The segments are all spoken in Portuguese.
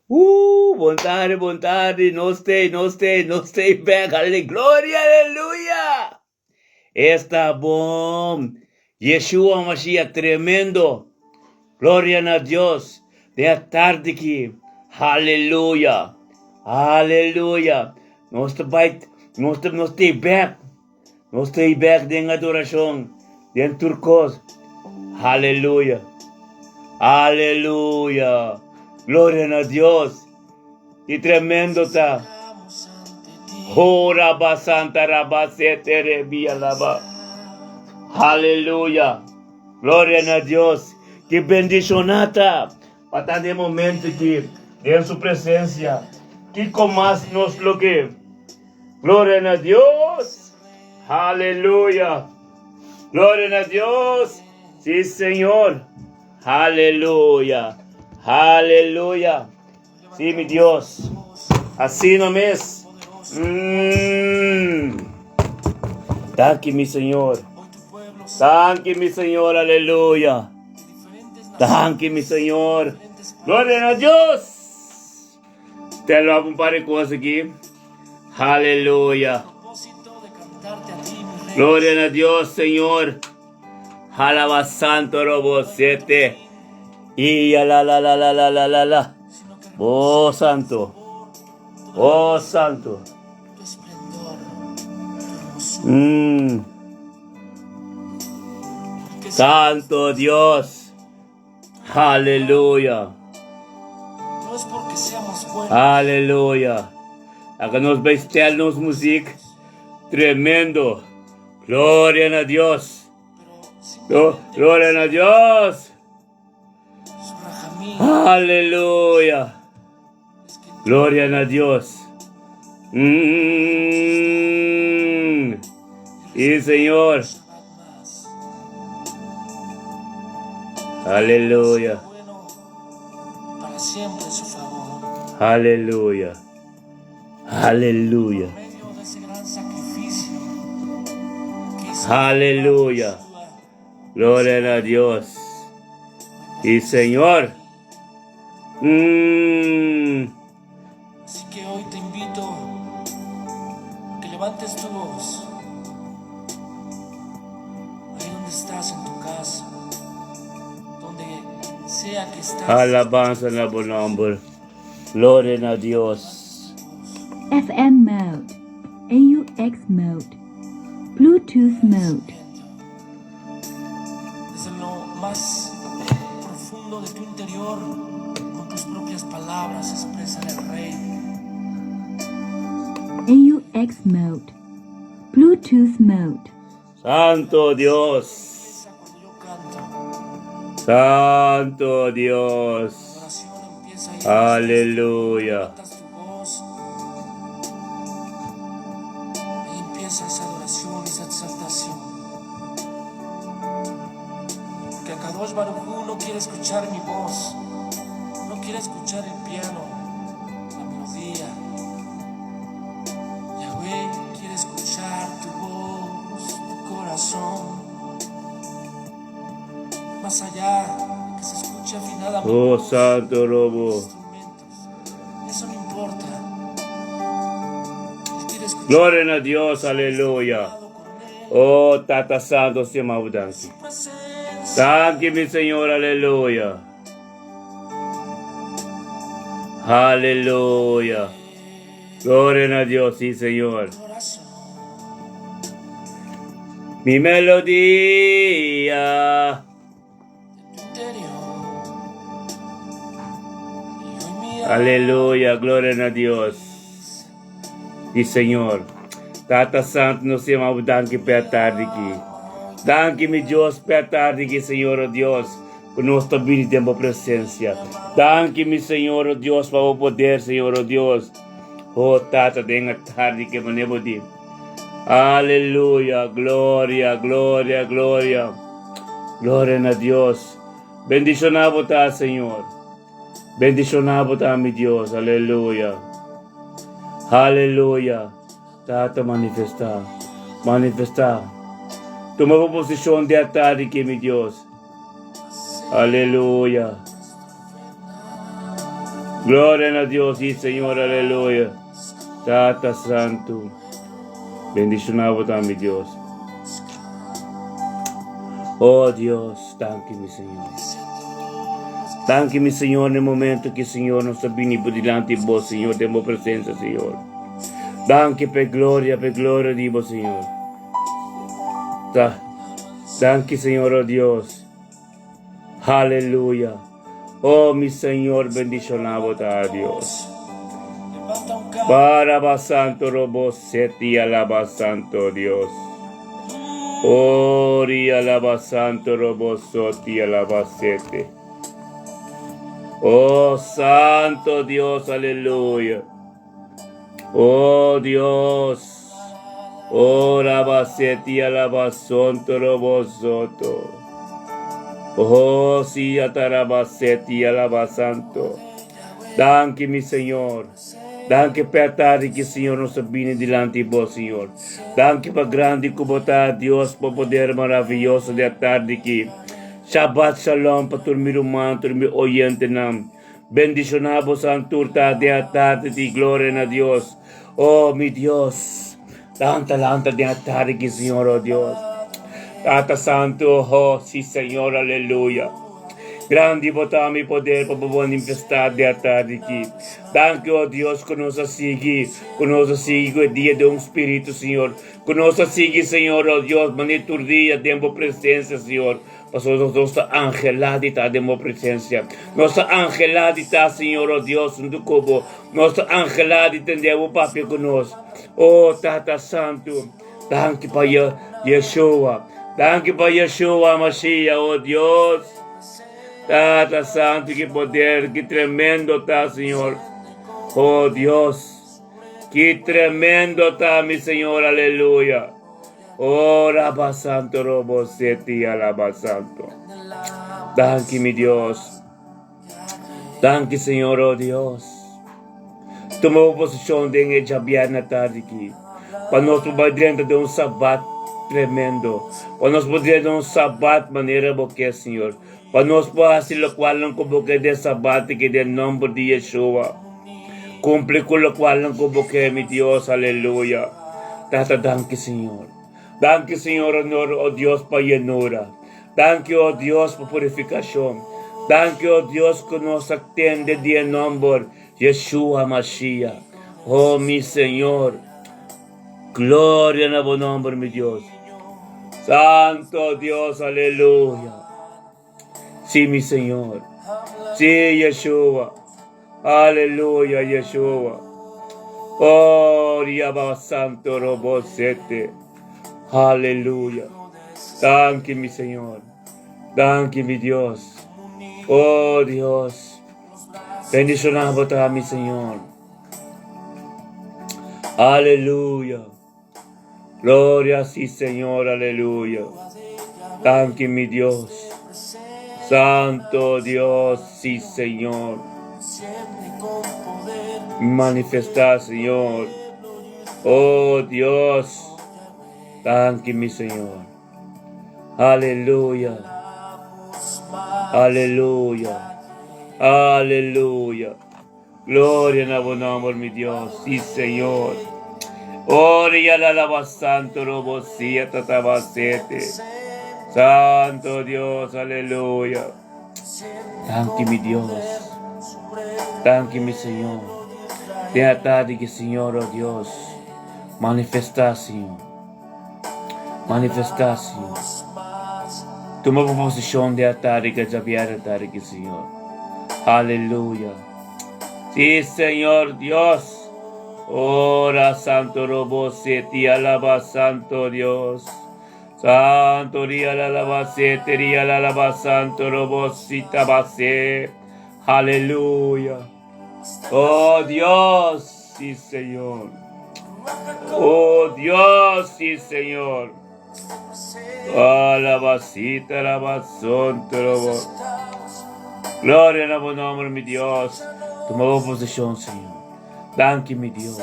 Bontade, no stay back, gloria, aleluya. Está bom. Yeshua Mashiach, tremendo. Gloria a Dios. De a tarde aqui. Aleluia. Aleluia. Nós stay back. Nós stay back em adoração. Em turcos. Aleluia. Aleluia. Gloria a Dios. Y tremendo está. Oh, Rabasanta, Rabasete, Rebialaba. Aleluya. Gloria a Dios. Que bendicionata. Para de momento que en su presencia. Que comas nos lo que. Gloria a Dios. Aleluya. Gloria a Dios. Sí, Señor. Aleluya. Aleluya. Sí, mi Dios. Así no es. Tanque, mi Señor. Tanque, mi Señor. Aleluya. Tanque, mi Señor. Gloria a Dios. Te lo hago un par de cosas aquí. Aleluya. Gloria a Dios, Señor. Alaba santo robo 7. Y la. Oh santo. Oh santo. Santo Dios. Aleluya. No es porque seamos buenos. Aleluya. Acá nos vestirnos música. Tremendo. Gloria a Dios. Gloria a Dios. Aleluya. Gloria a Dios. Sí, Señor. Aleluya. Para siempre su favor. Aleluya. Aleluya. Por medio de ese gran sacrificio que hizo Aleluya. Gloria a Dios. Y Señor. Así que hoy te invito a que levantes tu voz. Ahí donde estás, en tu casa, donde sea que estás. Alabanza en el nombre. Gloria a Dios. FM mode, AUX mode, Bluetooth mode. Desde lo más profundo de tu interior, con tus propias palabras, expresa al Rey. AUX mode, Bluetooth mode. Santo Dios. Cuando yo canto, Santo Dios. la oración empieza ahí. Aleluya. Levantas tu voz. Ahí empieza esa adoración, esa exaltación. Porque Kadosh Baruj Hu no quiere escuchar mi voz, no quiere escuchar el piano, la melodía. Yahweh quiere escuchar tu voz, tu corazón. Más allá de que se escuche afinada mi Oh, voz, Santo Robo. instrumentos, eso no importa. Él quiere escuchar Gloria a Dios. Aleluya. con él, Oh, Tata Santo, se maudança. su presencia. Tanque, mi Señor. Aleluya. Aleluya. Gloria a Dios. Sí, Señor. Corazón. Mi melodía. Tu interior. Y hoy mi Aleluya. Gloria a Dios. Sí, Señor. Tata Santo, no se maudança para tarde aqui. Danke, mi Deus, para tarde aqui, Senhor, oh Deus, por nós estar vindo em tua presença. Danke, mi Senhor, oh Deus, para o poder, Senhor, oh Deus. Oh, Tata, denga tarde que manebo di. Aleluya, gloria, gloria, gloria. Gloria a Dios. Bendicionado está, Señor. Bendicionado está, mi Dios. Aleluya. Aleluya. Tata, manifestar. Manifestar. Toma posição de tarde aqui, meu Deus. Aleluia. Gloria a Dios, sí, Señor, aleluya. Tata Santo. Bendicionado mi Dios. Oh Dios, danke mi Señor. Danke mi Señor en el momento que Señor nos ha venido delante de vos, Señor, de tu presencia, Señor. Danke per gloria di vos, Señor. Danke, Señor, oh Dios. Aleluya. Oh mi Señor, bendicionado a Dios. Levanta un canto. Para santo robo seti alaba santo Dios. Ori alaba santo robo soti alaba sete. Oh santo Dios, aleluya. Oh Dios. Oh alaba seti alaba santo robo soto. Oh si ataraba seti alaba santo. Danke mi Señor. Danke per tarde que Senhor nos viene delante de vos, Senhor. Danke por grande cubotar, Deus, por poder maravilhoso de tarde que Shabbat Shalom para dormir humano, dormir oyente nam. Bendicionamos a turta de tarde de gloria a Dios. Oh, mi Dios. Tanta de tarde que Senhor, oh Dios. Tata Santo, oh, sí, Senhor, aleluya. Grande botar mi poder para manifestar de tarde aqui. Danke, oh Deus, conosco sigue o dia de Espírito, Senhor. Conosco sigue, Senhor, oh Deus, maniturdia de uma presença, Senhor. Pastor, nossa angeladita de uma presença. Nossa angeladita, Senhor, oh Deus, no cubo. Nossa angeladita de um papel conosco. Oh, Tata Santo, danke para Yeshua. Danke para Yeshua, Mashiach, oh Deus. Tata Santo, que poder, que tremendo está, Señor. Oh Dios, que tremendo está, mi Señor, aleluya. Oh, Rabba Santo, Robo Seti, Alaba Santo. Danke, mi Dios. Danke, Señor, oh Dios. Tomou posição de engajar na tarde aqui. Para nós poder dentro de sabat tremendo. Para nós poder de sabat maneira boa, Senhor. Para nós fazer o qual não convoque de sabat que de nome de Yeshua. Cumpre com o qual não convoque, mi Deus, aleluia. Tata, danke, Senhor. Danke, Senhor, oh Deus, para llenura. Danke, oh Deus, para purificação. Danke, oh Deus, que nos atende de nome Yeshua Mashiach. Oh, mi Senhor. Glória en buen nombre, mi Dios. Santo Dios, aleluya. Sí, mi Señor. Sí, Yeshua. Aleluya, Yeshua. Oh, Riaba Santo Robosete. Aleluya. Danke, mi Señor. Danke, mi Dios. Oh, Dios. Bendicionamos a mi Señor. Aleluya. Gloria a sí, Señor, aleluya. Danke, mi Dios. Santo Dios, sí, Señor. Manifestar, Señor. Oh, Dios. Danke, mi Señor. Aleluya. Aleluya. Aleluya. Gloria en buen nombre, mi Dios. Sí, Señor. Oria la lava santo robosía tatabacete. Santo Dios, aleluya. Danke, mi Dios. Danke, mi Señor. De a tarde que, Señor, oh Dios, manifestar, Señor. Manifestar, Señor. Toma posição de a tarde que já vier a tarde que, Señor. Aleluya. Sí, Señor Dios. Ora Santo Roboseti, alaba Santo Dios. Santo Ria la alabacete, Ria la alaba Santo Robosita base. Aleluya. Oh Dios, sí Señor. Oh Dios, sí Señor. Alabacita, alabazón, Robos. Gloria en buen nombre, mi Dios. Tomamos posesión, Señor. Danke, mi Dios.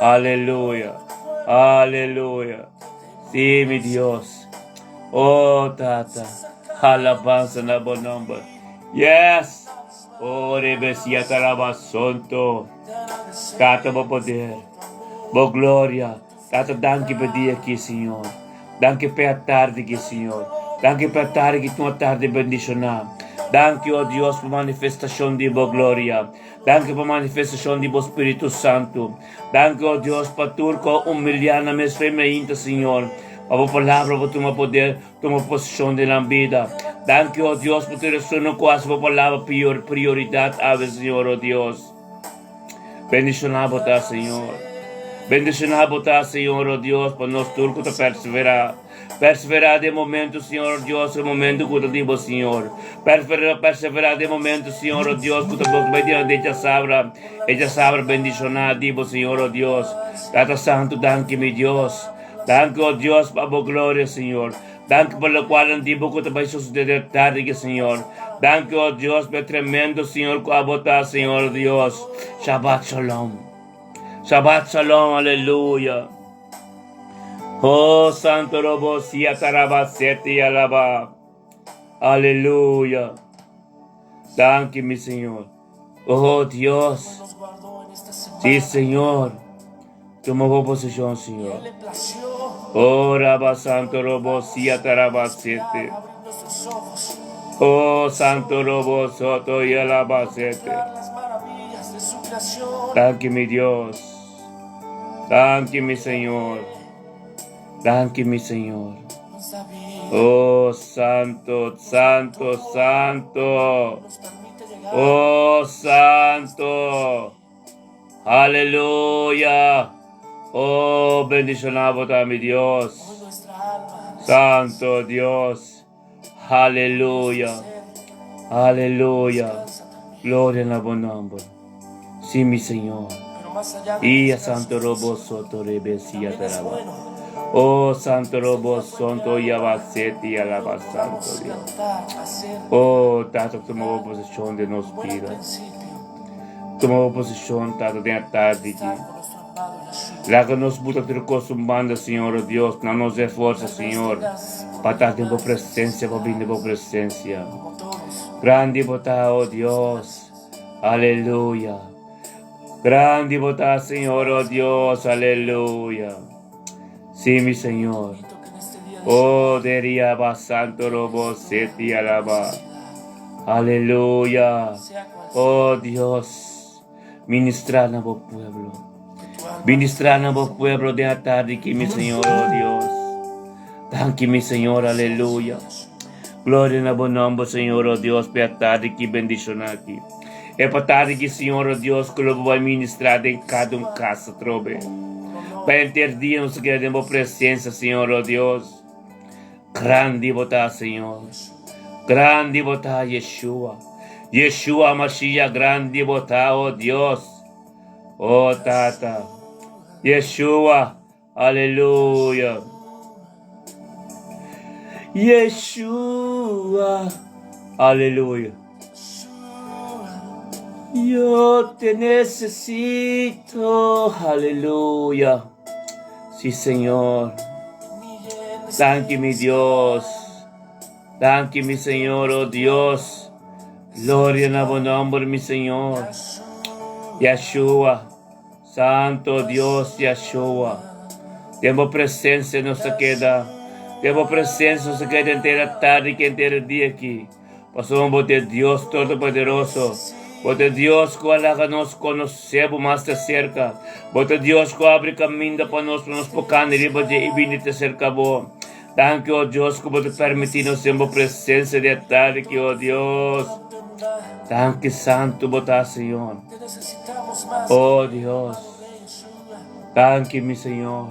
Aleluya. Aleluya. Sí, mi Dios. Oh, Tata. Alabanza en buen nombre. Yes. Oh, Rebesia Tarabasonto. Tata mo poder. Mo glória. Tata, danke per dia aqui, Senhor. Danke per a tarde aqui, Senhor. Danke per a tarde que tua tarde bendicionar. Danke, oh Deus, por manifestação de boa glória. Danke por manifestação de boa Espírito Santo. Danke, oh Deus, para turco humilhar na minha fermenta, Senhor. A tua palavra, para tomar poder, tomar posição de la vida. Danke, oh Deus, por ter no quase a palavra prioridade, ave, Senhor, oh Deus. Bendicionar, botar, Senhor. Bendicionar, botar, Senhor, oh Deus, para nós turcos te perseverar. Perseverar de momento, Senhor Deus, o momento que eu digo, Senhor. Perseverar de momento, Senhor Deus, que eu vai diante de ella sabra bendicionar, digo, Senhor, oh Deus. Tata Santo, danke, mi Deus. Danke, oh Deus, para a glória, Senhor. Danke por lo cual ang dibo ko tabay suceder tarde, Senhor. Danke, oh Deus, por tremendo, Senhor, ko abota, Senhor Deus. Shabbat Shalom. Shabbat Shalom, aleluya. Oh, Santo Robo, Siatarabasete, alaba. Aleluya. Danke, mi Señor. Oh, Dios. Nos guardó en esta semana. Sí, Señor. Tomó posesión, Señor. Él le plació Oh, Rabba Santo Robo, Siatarabasete. abrir nuestros ojos, Oh, Santo Robo, Soto y alabasete. ver las maravillas de su creación. Danke, mi Dios. Danke, mi Señor. Danke, mi Señor. Nos da vida, Oh, Santo, Santo, Santo. nos permite llegar Oh, Santo. Aleluya. Oh, bendicionado a mi Dios. hoy nuestra alma. Santo Dios. Aleluya. Aleluya. Gloria en la buen nombre. Sí, mi Señor. Pero más allá de Y a nuestras Santo Robo Soto Rebesia también es Taraba. bueno. Oh, Santo Robo Santo y Abacete y Alaba Santo Vamos a Dios. cantar, a hacer Oh, Tato, tomou posição de nos buen vida. principio. Tomou posição, Tato, de a tarde Estar aqui. con nuestro amado Yeshua. Lá que nos buta ter acostumando, Senhor, oh Deus, não nos é força, Senhor. Para estar em tua presença, para vir em tua presença. Como todos, Grande botar, oh Deus. Aleluia. Grande botar, Senhor, oh Deus. Aleluia. Sim, mi Senhor. permito que en este día Oh, deriaba santo robo seti alaba. Aleluya. sea cual Oh Dios, ministrar a vos pueblo. tu alma Ministrar a vos pueblo de la tarde que mi Señor, oh Dios. Danke mi Señor, aleluya. Gloria en buen nombre, Señor, oh Dios, para la tarde que bendición aquí. É para tarde que Señor, oh Dios, que lo vai ministrar em cada casa, trobe. Para entender nos que temos presença, Senhor, oh Deus. Grande botar, Senhor. Grande botar, Yeshua. Yeshua Mashiach, grande botar, oh Deus. Oh Tata. Yeshua. Aleluia. Yeshua. Aleluia. Yo te necesito. Aleluya. Sí, Señor. Danke, mi Dios. Danke, mi Señor, oh Dios. Gloria en buen nombre, mi Señor. Yeshua. Santo Dios, Yeshua. Temos presença, não se queda. Temos presença, não se queda inteira tarde que inteiro dia aqui. Passamos de Deus Todo-Poderoso. Bota Deus que alaga nós conhecemos mais de cerca. Bota Deus que abre caminho para nós tocar e vir de cerca boa. Danke, oh Deus, que bota permitir nós termos presença de tarde aqui, oh Deus. Danke, Santo, bota Senhor. te necesitamos más. Oh Deus. Danke, mi Senhor.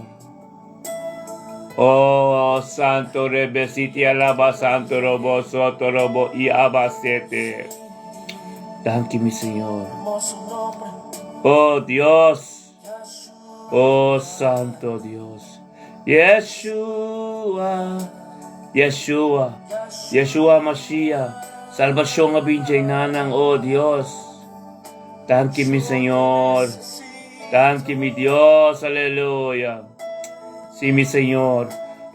Oh, Santo Rebesiti alaba, Santo Robo, Soto Robo y Abacete. Danke, mi Señor. Hermoso nombre, Oh Dios. Yeshua. Oh Santo Dios. Yeshua. Yeshua. Yeshua Mashiach. Salvación a Binjainanang, oh Dios. Danke, mi Señor. Danke, mi Dios. Aleluya. Sí, mi Señor.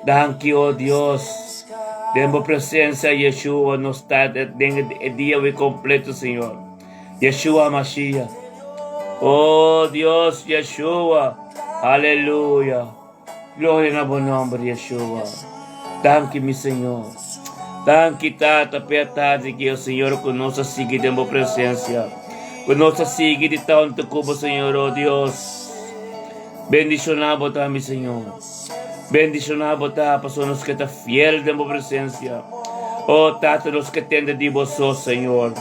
Danke, oh Dios. Demos presença, Yeshua, nos está dentro do dia completo, Senhor. Yeshua Mashiach. Oh Dios, Yeshua. Aleluya. Gloria na bom nome, Yeshua. Thank you, mi Senhor. Thank you, Tata, pela tarde que o Senhor conosco sigue de boa presença. Conosco sigue de tanto como, Senhor, oh Deus. Bendicionado tá, mi Senhor. Bendicionado tá, pessoas que estão fiel de boa presença. Oh, Tata, nós que temos de você, Senhor.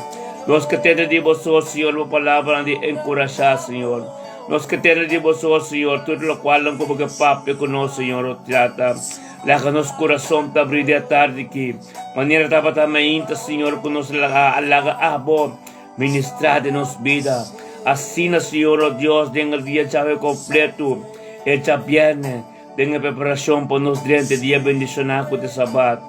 Nós que temos de você, Senhor, uma palavra de encorajar, Senhor. Nós que temos de você, Senhor, tudo o qual não como que papo conosco, Senhor, oh, Tata. Laga nosso coração para abrir a tarde aqui. Maneira estava também, Senhor, que nos alaga abo, ministrar de nossa vida. Assim, Senhor, oh Deus, tenha o dia já completo, já viene, tenha preparação para nos durante dia bendicionar com o sabat.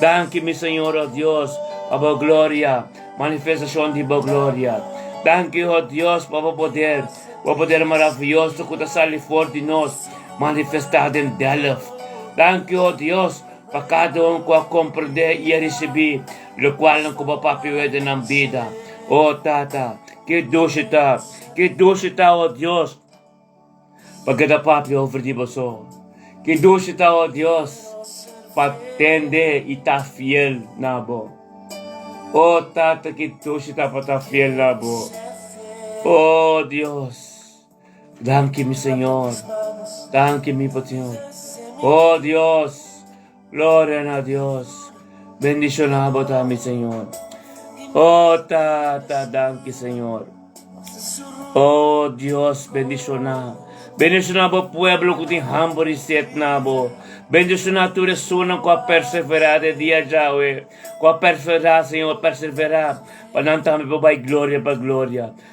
Thank you, Senhor, oh Deus, a boa glória, manifestação de boa glória. Thank you, oh Deus, para o poder maravilhoso que está ali fora de nós, manifestado em Delft. Thank you, oh Deus, para cada um que a compreender e a receber, o qual não como papel na vida. Oh, Tata, que doce está, oh Deus, para cada papel over de você. Que doce está, oh Deus, para atender e estar fiel na boa. Oh, Tata, que doce está para estar fiel na boa. Oh, Deus, thank you, mi Senhor, thank you, mi Senhor. Oh Dios, gloria a Dios, bendicionado a mi Señor. Oh Tata, thank you, Señor. Oh Dios, bendicionado. Bendicionado o pueblo que tem hambre e sede na bo. Bendicionado tu resuna com a perseverar de dia já, com a perseverar, Senhor, perseverar. Para não também para glória,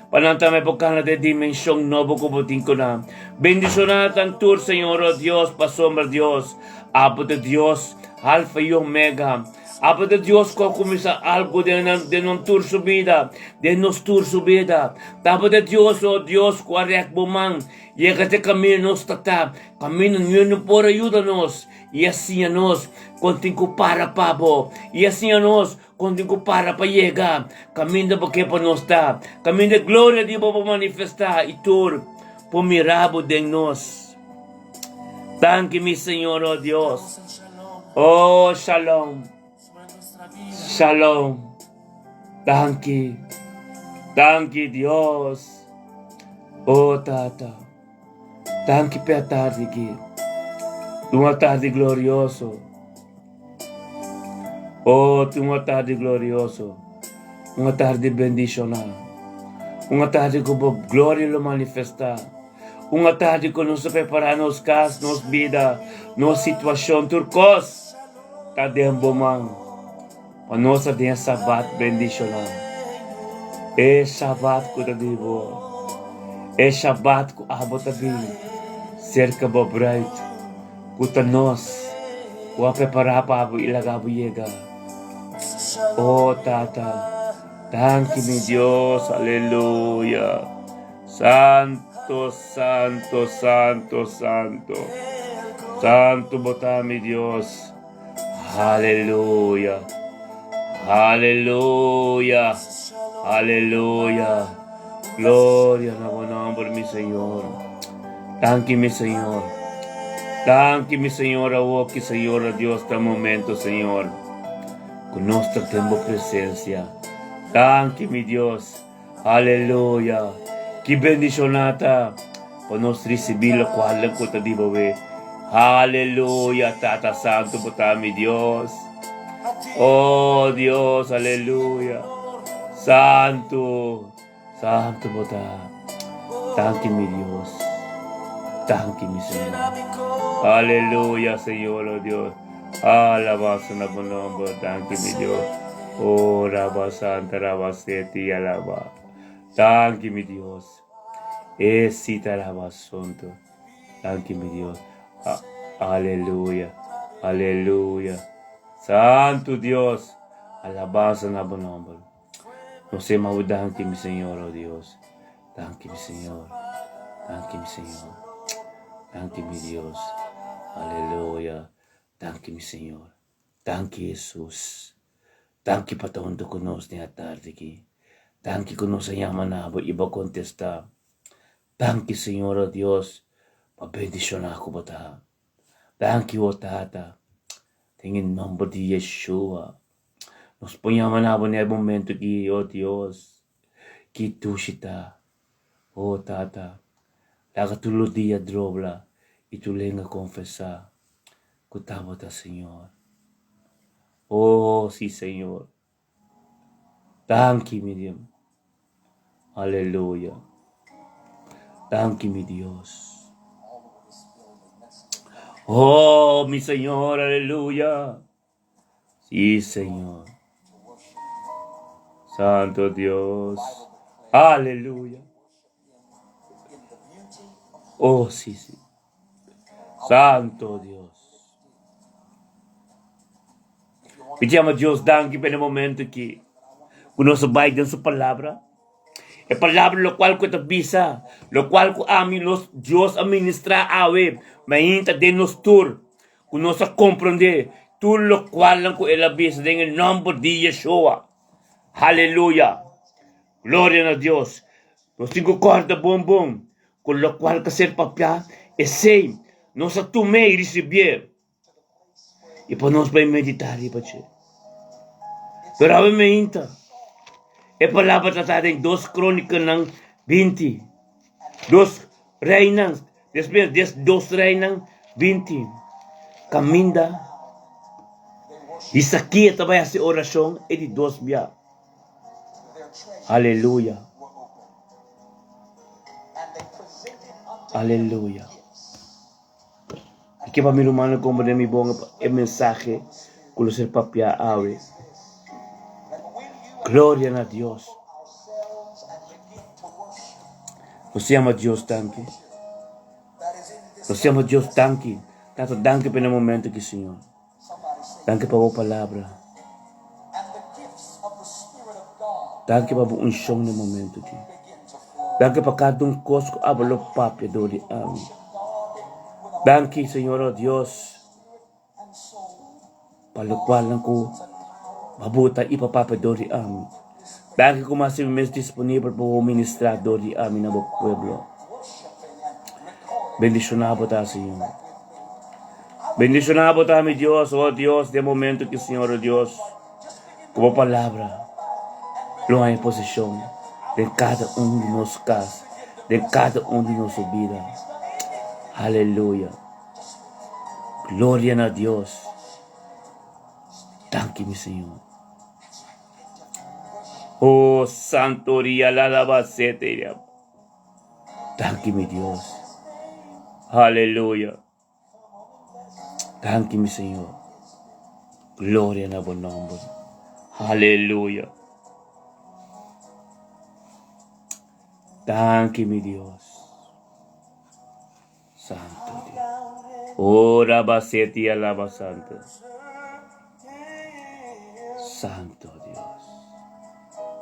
para não também para cada de dimensão nova como tem que na. Bendicionado tanto, Senhor, oh Deus, para sombra Deus, abo de Deus, alfa e omega. Abo de Deus, que começa algo de nossa subida, de nossa subida. Abo de Deus, oh Deus, que arrek bumang, e que caminho nos tata, caminho não por ajuda-nos, e assim a nós, quando tem que para pabo, e assim a nós, quando tem que para chegar, caminho de porque para nós está, caminho de glória de para manifestar, e tur, por mirabo de nós. Thank you, mi Senhor, oh Deus. Oh, shalom. Shalom. Thank you. Thank you, Dios. Oh, Tata. Thank you pela tarde aqui. Uma tarde gloriosa. Oh, uma tarde gloriosa. Uma tarde bendicionada. Uma tarde com a glória lo manifestar. Uma tarde que nos preparar nos casos, nos vida, nos situação turcos. Tá dentro mão. A nossa tem sabat bendicionado. É sabat que eu digo. É sabat que a bota bem. Cerca do bright. Que nós. Que a preparar para ilagar o llegar. Oh, Tata. Thank you, mi Dios. Aleluya. Santo, santo, santo, santo. Santo bota mi Dios. Aleluya. Aleluya. Aleluya. Gloria a buen nombre, mi Señor. Thank you, mi Señor. Thank you, mi Señor. Oh, que Señor, Dios, este momento, Señor. Con nuestra tiempo presencia. Thank you, mi Dios. Aleluya. Que bendicionata. Para nos recibir lo cual le cuesta de ver. Aleluya. Tata Santo, para mi Dios. Oh Dios, aleluya. Santo, santo bota. Thank you, mi Dios. Thank you, mi Señor. Aleluya, Señor, oh Dios. Alabanza na buen nombre. Thank you, mi Dios. Oh, Rabba Santa, Rabba Seti, alaba. Thank you, mi Dios. Esita Rabba Santo. Thank you, mi Dios. Aleluya, aleluya. Santo Dios, alabanza na bom nombre. No sé maudan que mi Señor, oh Dios. Thank you, mi Señor. Thank you, mi Señor. Thank you, mi Dios. Aleluya. Thank you, mi Señor. Thank you, Jesus. Thank you, Pataon, to conos niya tarde ki. Tanki ko no sa yaman na iba kontesta. Tanki, Señor, oh Dios, pabendisyon ako bata. Tanki, oh Tata. Tingin nombre de Yeshua. Nos ponyaman na en el momento que, oh Dios, que tú shita, oh Tata. Laga tulo dia drobla, y tu lenga confesar. Kutabota, Señor. Oh, sí, Señor. Tanki, mi Dios. Aleluya. Tanki, mi Dios. Oh, mi Señor, aleluya. Sí, Señor. Santo Dios. Aleluya. Oh, sí, sí. Santo Dios. Pedimos a Dios, danke por el momento que conoce Biden su palabra. La palabra lo cual que te avisa, lo cual que a mí los Dios administra a ver, me inta de nos tur, que nos comprende, tú lo cual que él avisa en el nombre de Yeshua. Aleluya. Gloria a Dios. Los 5 cortes boom, con lo cual que ser papá es sei, nos tomé y recibir. Y pues nos va a meditar y pache. Pero a ver me inta. A palavra tratada em 2 Crônicas ng 20. 2 Reinas. Después 2 Reinas 20. Caminda. Isaquia também essa oração é de 2 biya. Aleluia. Aleluia. Aqui para mim humano como de mi bom é mensagem com o ser papia awe. Gloria a Dios. Nos llama Dios tanque. Nos llama Dios tanque. Tanto danke pelo momento que Senhor. Danke para a palavra. Danke para a unção no momento aqui. Danke para cada coisa que abre o papel do de ame. Danke, Senhor, oh Deus. Para o qual ako mabuta ipapapadori amin. Dahil ko masih mes disponível para ministrar dori amin na pueblo. Bendicionado ta, Senhor. Bendicionado ta, mi Dios, oh Dios, de momento que, Senhor, oh Dios, como palavra, lo hay en posesión de cada de nossos casas, de cada de nossa vida. Aleluya. Gloria a Dios. Thank you, mi Senhor. Oh, Santoría, la alabacete. Thank you, mi Dios. Aleluya. Thank you, mi Señor. Gloria a buen nombre. Aleluya. Thank you, mi Dios. Santo Dios. Oh, rabacete, alaba santo. Santo Dios.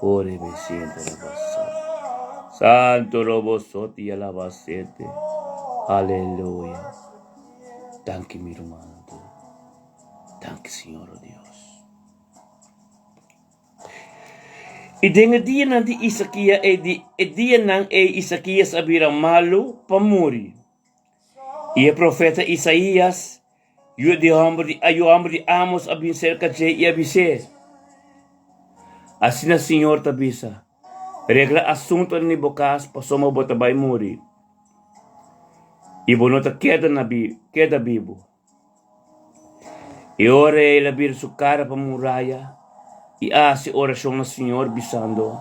Ore me siento la Santo Robosoti alabacete. Aleluya. Thank you, mi hermano. Thank you, Señor Dios. E denga dia nan di Isaquia e dia nan Isaquias abira malo pamuri. E o profeta Isaías yu di hombre di Amos abin cerca de e abise. Assim na Senhor tabisa. Regla assunto ni bokas pasoma botabay muri. Ibo nota queda vivo. E ora ele abrir sua cara para muralha e hace oração no Senhor bisando.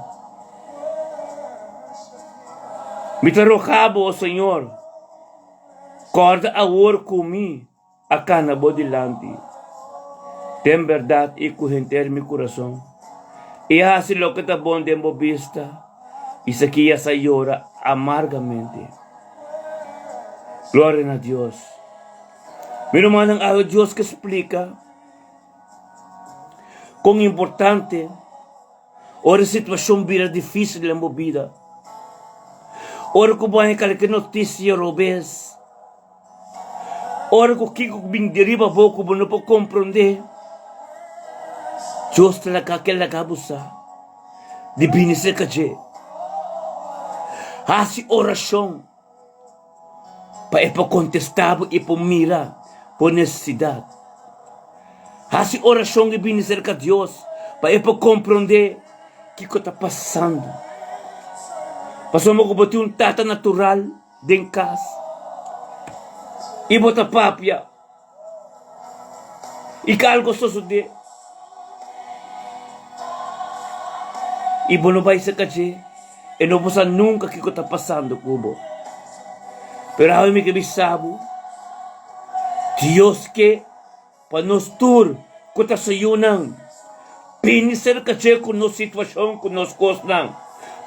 Me tarocabo, o Senhor, corda a ouro comi a cana bodilante. Tem verdade e correnter meu coração. E hace lo que está bom de vista. Isso aqui ya se llora amargamente. Glória a Deus. Meu irmão, há Deus que explica quão importante ora a situação vira difícil na minha vida. Ora que vai que notícia robes. Ora que o que deriva pouco não pode compreender. Deus te la que la cabusa. de biniser ka je. Hasi orasyon pa ipakontestabo ipumira po necesidad. Hasi orasyon de biniser ka Dios pa ipakomprende que está passando. Passou mo ko um tata natural din kas. Ibo ta papia. Ika algo susude. Ibo no vai sa kaje. E no posa nunca que está passando kubo. Pero awi mi kabisabo. Dios que pa nos tur kuta sayunang. Piniser kaje kuno sitwasyon kunos kosnang.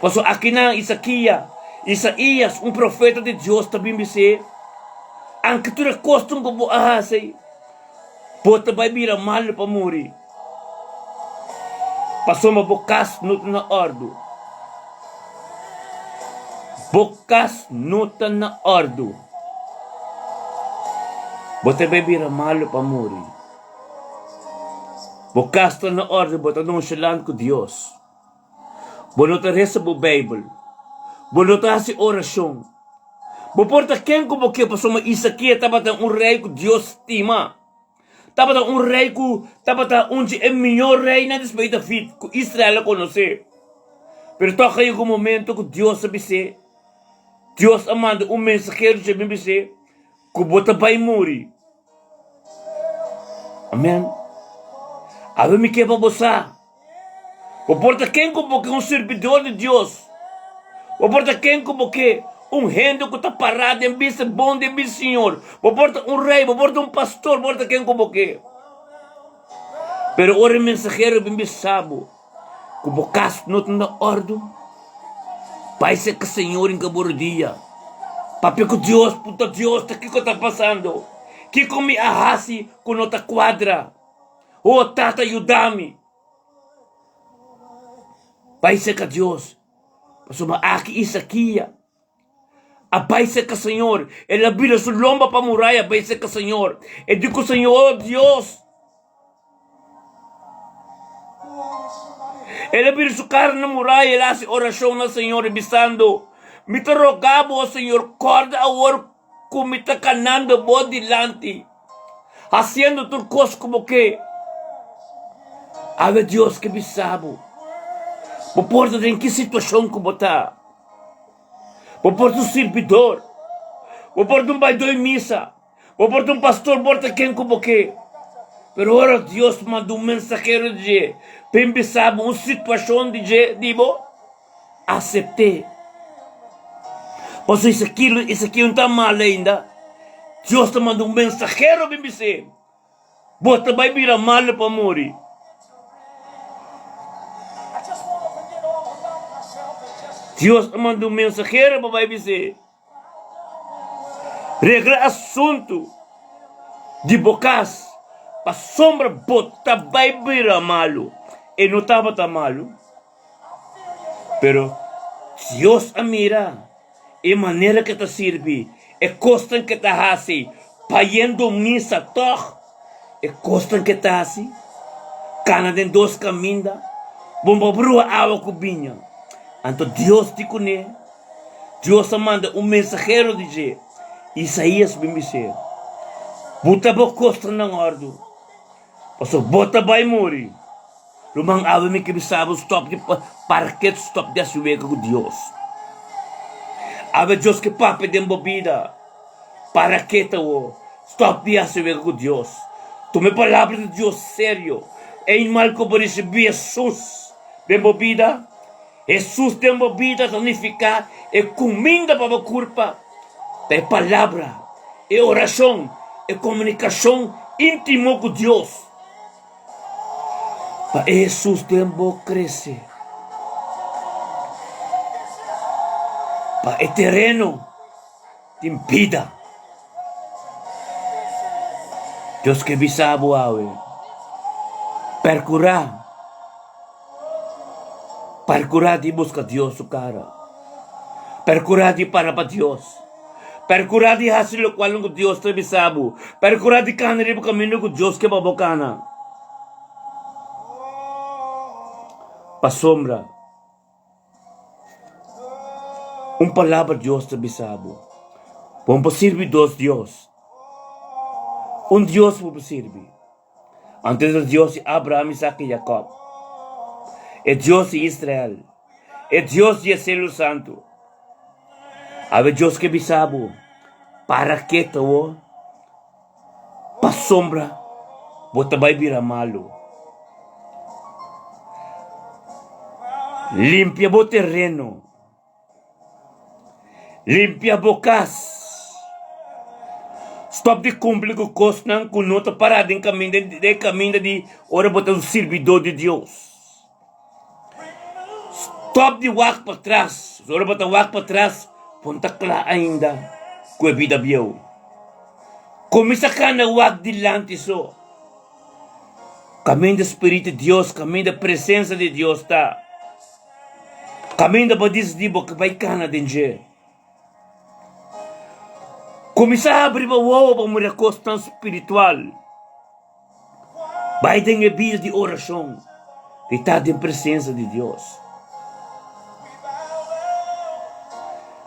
Paso aqui na Isaías, um profeta de Deus também me disse, ang katura kostung ko po ahasay, bota vai bira mal pa muri. Paso mabukas nutan na ordo. Bukas nutan na ordo. Bota vai bira mal pa muri. Bukas na ordo, bota nonchalant ko Dios. Bonota resa po Bible. Bonota si orasyon. Boporta quem como que passou uma isso aqui estava rei que Deus estima. Estava rei que estava onde é melhor rei na despeita fit que Israel conhece. Pero toca aí um momento que Deus sabe se Deus manda mensageiro de mim se que bota vai morrer. Amém. Ave me quebra bossa. Boporta quem como que servidor de Deus. Boporta quem como que gente que está parado em vista bom de mim, Senhor. Boporta rei, boporta pastor, boporta quem como que. Pero ora mensageiro bem sabo. Que bocas não tem ordem. Pai se que Senhor em cabordia. Papi que Deus, puta Deus, tá aqui que está passando. Que comi ahasi com nota quadra. Oh, tata, ajuda-me. Pai se que Deus. Pasuma aqui isso aqui. A pai se que Senhor. Ele vira sua lomba para muralha, pai se que Senhor. E digo Senhor, oh Deus. Ele vira sua carne na muralha, ele hace oração na Senhor, bisando. Me te rogava, oh Senhor, corda a hora como me está canando bo dilante. Haciendo tu coisa como que. Ave Deus que bisabo. Por porta em que situação como está. Por porta servidor. Por porta vai dois missa. Por porta pastor, porta quem como que. Pero ora Deus mandou mensageiro de pensava uma situação de digo, aceitei. Pois isso aqui não está mal ainda. Deus te mandou mensageiro para dizer, bota vai virar mal para morrer. Deus te mandou mensageiro para vai dizer, regra assunto de bocas. Pa sombra bota vai virar malo. E não estava tão malo. Pero Deus a mira. E maneira que te serve. E costa que te hace. Paiendo missa toch. E costa que te hace. Cana de dois caminhos. Bomba brua água cubinha. Então Deus te conhece. Deus manda mensageiro dizer. Isaías bem dizer. Bota bo costa na ordem. Paso bota vai morrer. Lumang awe mi kibisabo stop de parquet stop de asuwega com Deus. Awe Deus que pape de embobida. Paraqueta o stop de asuwega com Deus. Tome palavra de Deus sério. Em mal que por isso Jesus de embobida. Jesus de embobida significa é comida para a culpa. É palavra, é oração, é comunicação íntima com Deus. Para Jesus tempo cresce. Para eterno tem vida. Deus que bisabo awe. Percurar de busca Deus o cara. Percurar de para Deus. Percurar de hasil o qual o Deus te bisabo. Percurar de canere o caminho com Deus que babocana. Pa sombra, palavra Dios te bisabo. Vamos servir dos Dios. Dios vamos servir. Antes de Dios de Abraham, Isaac e Jacob. Dios de Israel. Dios de Celo Santo. Ave Dios que bisabo. Para que tu pa sombra bota vai virar malo. Limpia o terreno. Limpia bocas. Stop de cumprir com coisa com nota parada em caminho de ora botar um servidor de Deus. Stop de walk para trás. Ora botar walk para trás. Ponta clara ainda com a vida biau. Começa a na walk dilante só. Caminho do Espírito de Deus, caminho da presença de Deus tá. Caminho da badis de boca vai cana dentro. Começa a abrir a uau para uma questão espiritual. Vai ter a vida de oração. De estar em presença de Deus.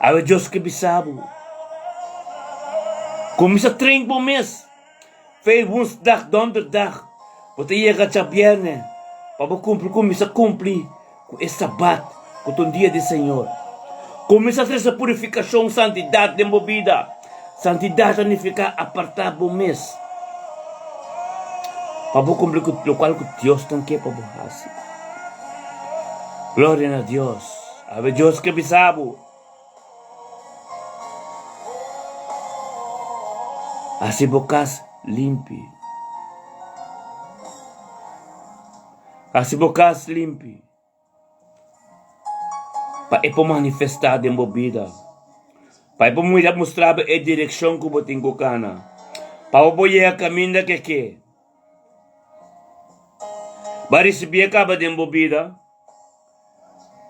Ave Deus que bisabo. Começa a treinar por mês. Fez uns dag, donderdag. Você chega a viernes. Para cumprir, começa a cumprir com esse sabato, com o dia do Senhor. Começa a ter essa purificação, santidade de movida. Santidade significa apartar por mês. Para cumprir com o qual Deus tem que para você. Glória a Deus. Ave Deus que bisabo. Assim bocas limpe. Assim bocas limpe. Para manifestar em bebida. Para mostrar a direção que você tem que cana. Para você a caminho que. Para receber a caba de bebida.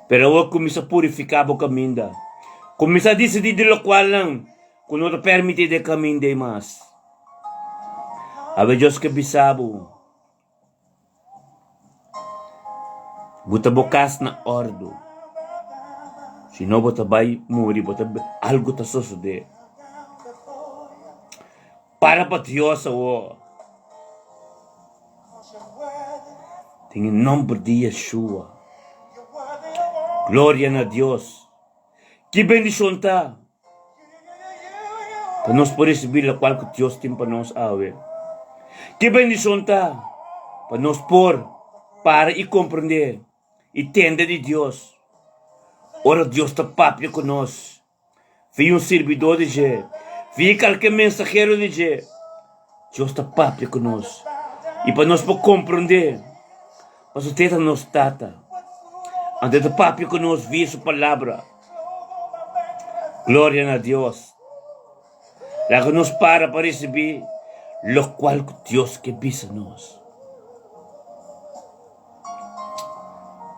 Pero você começa a purificar o caminho. Começa a decidir de lo qual não. Que não te permite de caminho de mais. Ave Deus que bisabo. Buta bocas na ordo. Se não bota vai morrer, bota algo tá suceder. Para Deus o. Tem em nome de Yeshua. Glória a Deus. Que bendição tá. Para nós poder receber a qual que Deus tem para nós, ave. Que bendição tá. Para nós para e compreender. E entender de Deus. Ora Deus está papia conosco. Vi um servidor de Deus. Vi qualquer mensageiro de Deus. Deus está papia conosco. E para nós compreender. Mas o teta nos tata. Ante de papia conosco, vi sua palavra. Glória a Deus. Lá que nos para receber, lo qual Deus que visa nós.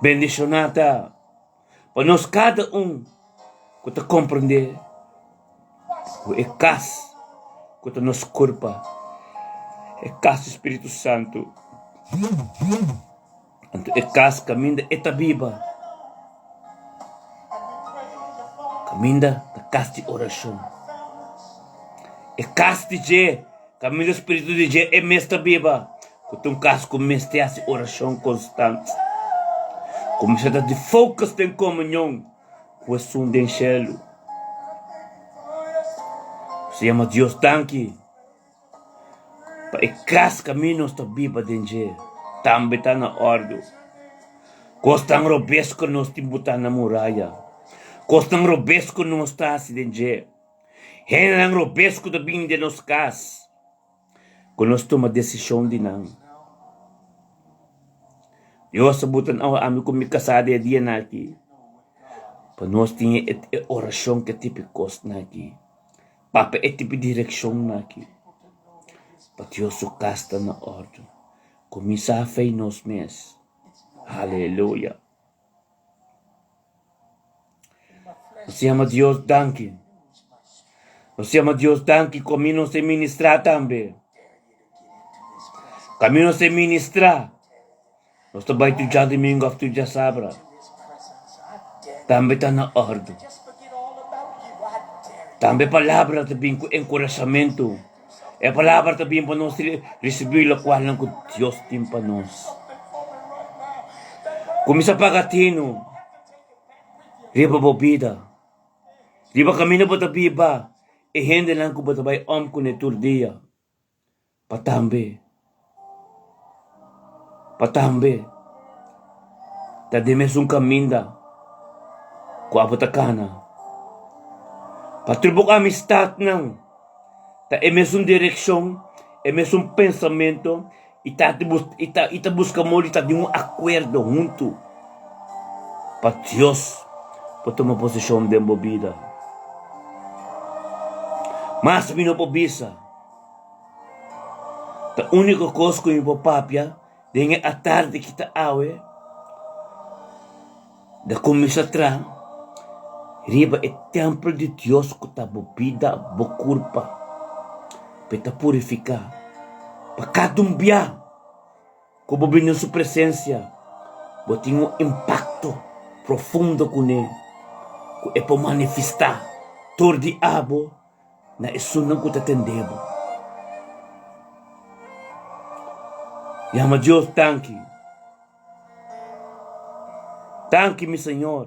Bendicionada. Para nós cada que te compreender. O é casa que te nos corpa. É casa Espírito Santo. Então é casa caminho da eta viva. Caminho da casa de oração. É casa de Jé. Caminho do Espírito de Jé é mestra viva. Que tu casa com mestre de oração constante. Começa a dar de focus em comunhão com o som do céu. Se chama Deus tanque. Para esses caminhos da Bíblia de também está na ordem. Costam robesco nós temos na muralha. Costam robesco nós está acidente. Henang robesco da bem de nos cas. Quando nós tomamos decisão de não. Eu sabutan ao amigo kung mikasada dia naki. Panos tinha oração que tipikos naki. Papa tipo direção naki. Patio sukasta na ordem. Comisa a fé nos mes. Aleluia. Nos chama Deus danke. Nos chama Deus danke comigo se ministrar também. Caminho se ministrar. Nós também tu já domingo, tu já sabra. Também está na ordem. Também palavra também com encorajamento. É palavra também para nós receber a qual que Deus tem para nós. Começa a pagatino. Riba bobida. Riba kami na batabiba. Ihende lang ko batabay ko netur dia. Patambe. Patambe. Tadi mesung kaminda. Kuabatakana. Patribok amistad nang. Ta mesung direksyon, mesung pensamento, ita busca molita de acordo junto. Para Deus, para tomar posição de embobida. Mas mino pobisa. Ta única coisa que eu papia, dengue a tarde que ta awe, da comissa tra, riba é templo de Deus que ta bobida, boculpa. Para purificar, para cadumbia, como bem sua presença, botar um impacto profundo com ele, que é para manifestar todo de abo na isso não que te atendemos. Llama Deus tanque, meu Senhor,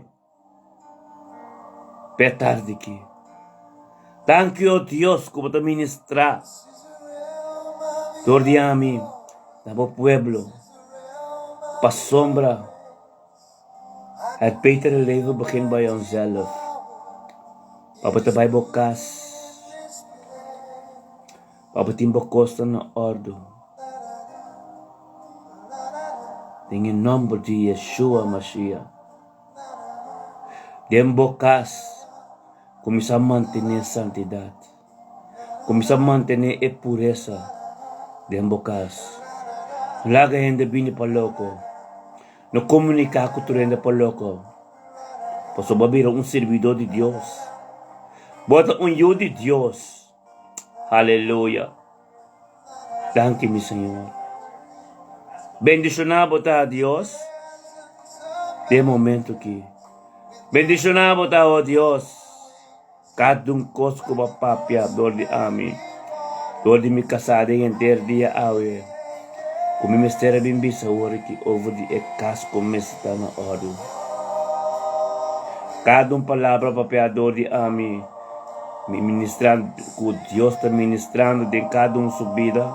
para tarde aqui. Tanque, oh Deus, como te ministrar. Tordi a mim, da meu pueblo, pa sombra. Het betere leven begint bij onszelf. Papa te bij bokas. Papa timbo kosten na ordo. Em nome de Yeshua Mashiach. Dem bokas. Começar a manter santidade. Começar a manter a pureza de embocas. Laga ainda bini para louco. Não comunicar com tu ainda para louco. Para sobreviver servidor de Deus. Bota yo de Deus. Aleluia. Danke, meu Senhor. Bendicionado a Deus. De momento que. Bendicionado a Deus. Cada coisa que vai papia dor de ami, dor de me casar em ter dia awe, como me estar bem bisa hora que over de casco me está na hora. Cada palavra papia dor de ami, me ministrando, que Deus está ministrando de cada subida,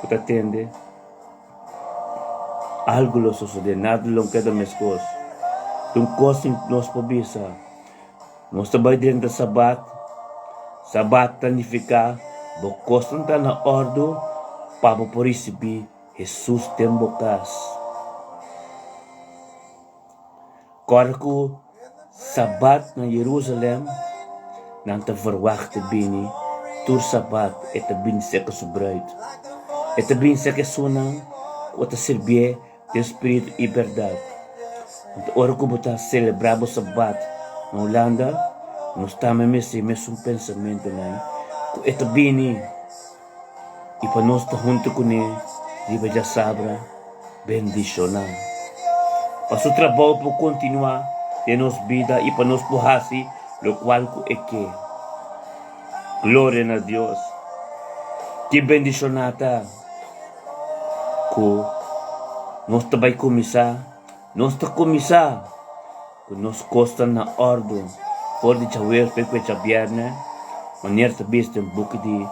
que te atende. Algo lo sucede, nada lo queda mais coisa. Coisa nós pobisa. Nós trabalhamos dentro da sabat planificar, bocos não está na ordem, para por receber Jesus tem bocas. Corco sabat na Jerusalém, não te verwachte bini, tur sabat eta bin seca sobreid, eta bin seca sunang, o te servir de espírito e verdade. Então, ora como está celebrado o sabat na Holanda, nós estamos mesmo pensamento né? Ito bini e para nós estar junto com ele, diba já sabra bendicionar. Para o trabalho por continuar de nossa vida e para nós porrasi, lo qual é que glória a Deus. Que bendicionata que nós também começar, nós está começar, que nós costa na ordem. Por de chawer peque chabiarna, maneira de vista em book de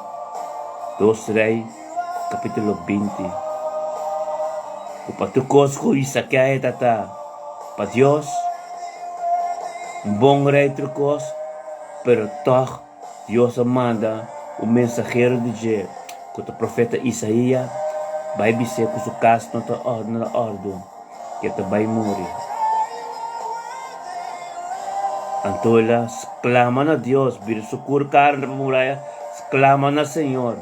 2 Reis, capítulo 20. O patucosco e saqueia tata, para Deus, bom rei trucos, pero toch Deus manda o mensageiro de Jé, que o profeta Isaías vai dizer que o caso não está na ordem, que ele vai morrer. Antola, clama a Deus, vir socorro carne para muralha, clama a Senhor.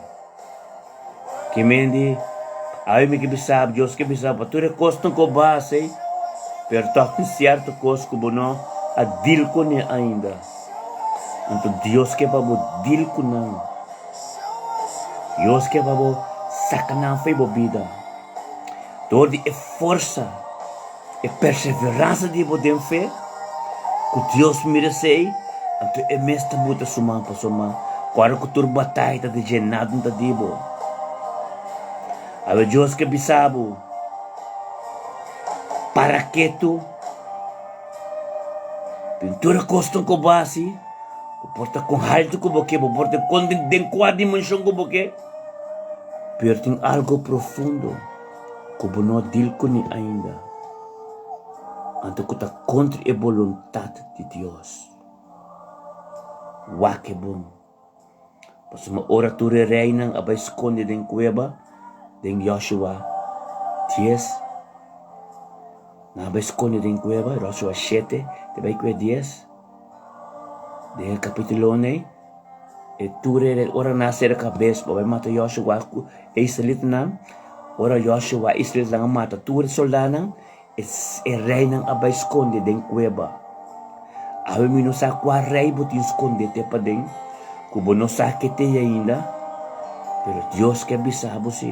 Que mende, aí me que sabe, Deus que sabe, tu recostam com base, pero toque certo coisa que não a deal com ele ainda. Então Deus que vai deal com não. Deus que vai sacanar foi bobida. Toda é força, é perseverança de poder fé. Que Deus merece, Anto mesta buta sumang pa sumang. Kuara ko turbatay ta di jenadong ta dibo. Ave Diyos que bisabo. Para que tu pintura costum ko basi. Porta kung halto ko boke, porta kung den kwa dimensyon ko boke. Pero tem algo profundo. Kubo dil ko ni ainda. Anto ko ta contra a vontade de Deus. Wake bom. Pas uma oratura reina abay esconde den cueva den Joshua 10. Na abay esconde den cueva Joshua 7, te bay cueva 10. Den capítulo 1. E ture ora nascer a cabeça, vai matar Joshua e Israel nam. Ora Joshua Israel lang mata ture soldanan e rei nang abay esconde den cueva. Ave mino sa kwa rei butin esconde te pa den. Kubo no sakit ainda. Pero Dios que bisabo si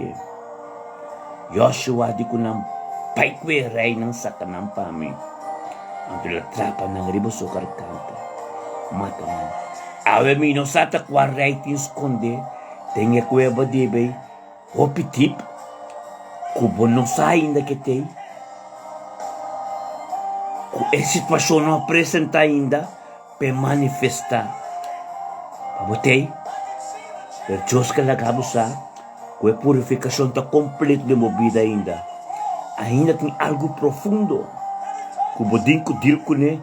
Joshua di ko nang paikwe rei ng sakanang pami. Ang tilatrapa ng ribo sukar kanta. Mata man. Ave mino sa takwa rei tin esconde. Tenga cueva dibe. Hopitip. Kubo no sa ainda kete. E sitwasyon no presenta ainda. Pe manifesta. Pabotei. Pero Diyos ka lagabo sa. Kung purifikasyon ta kompleto de mo vida ainda. Ainda tem algo profundo. Kubo din ko dil ko ne.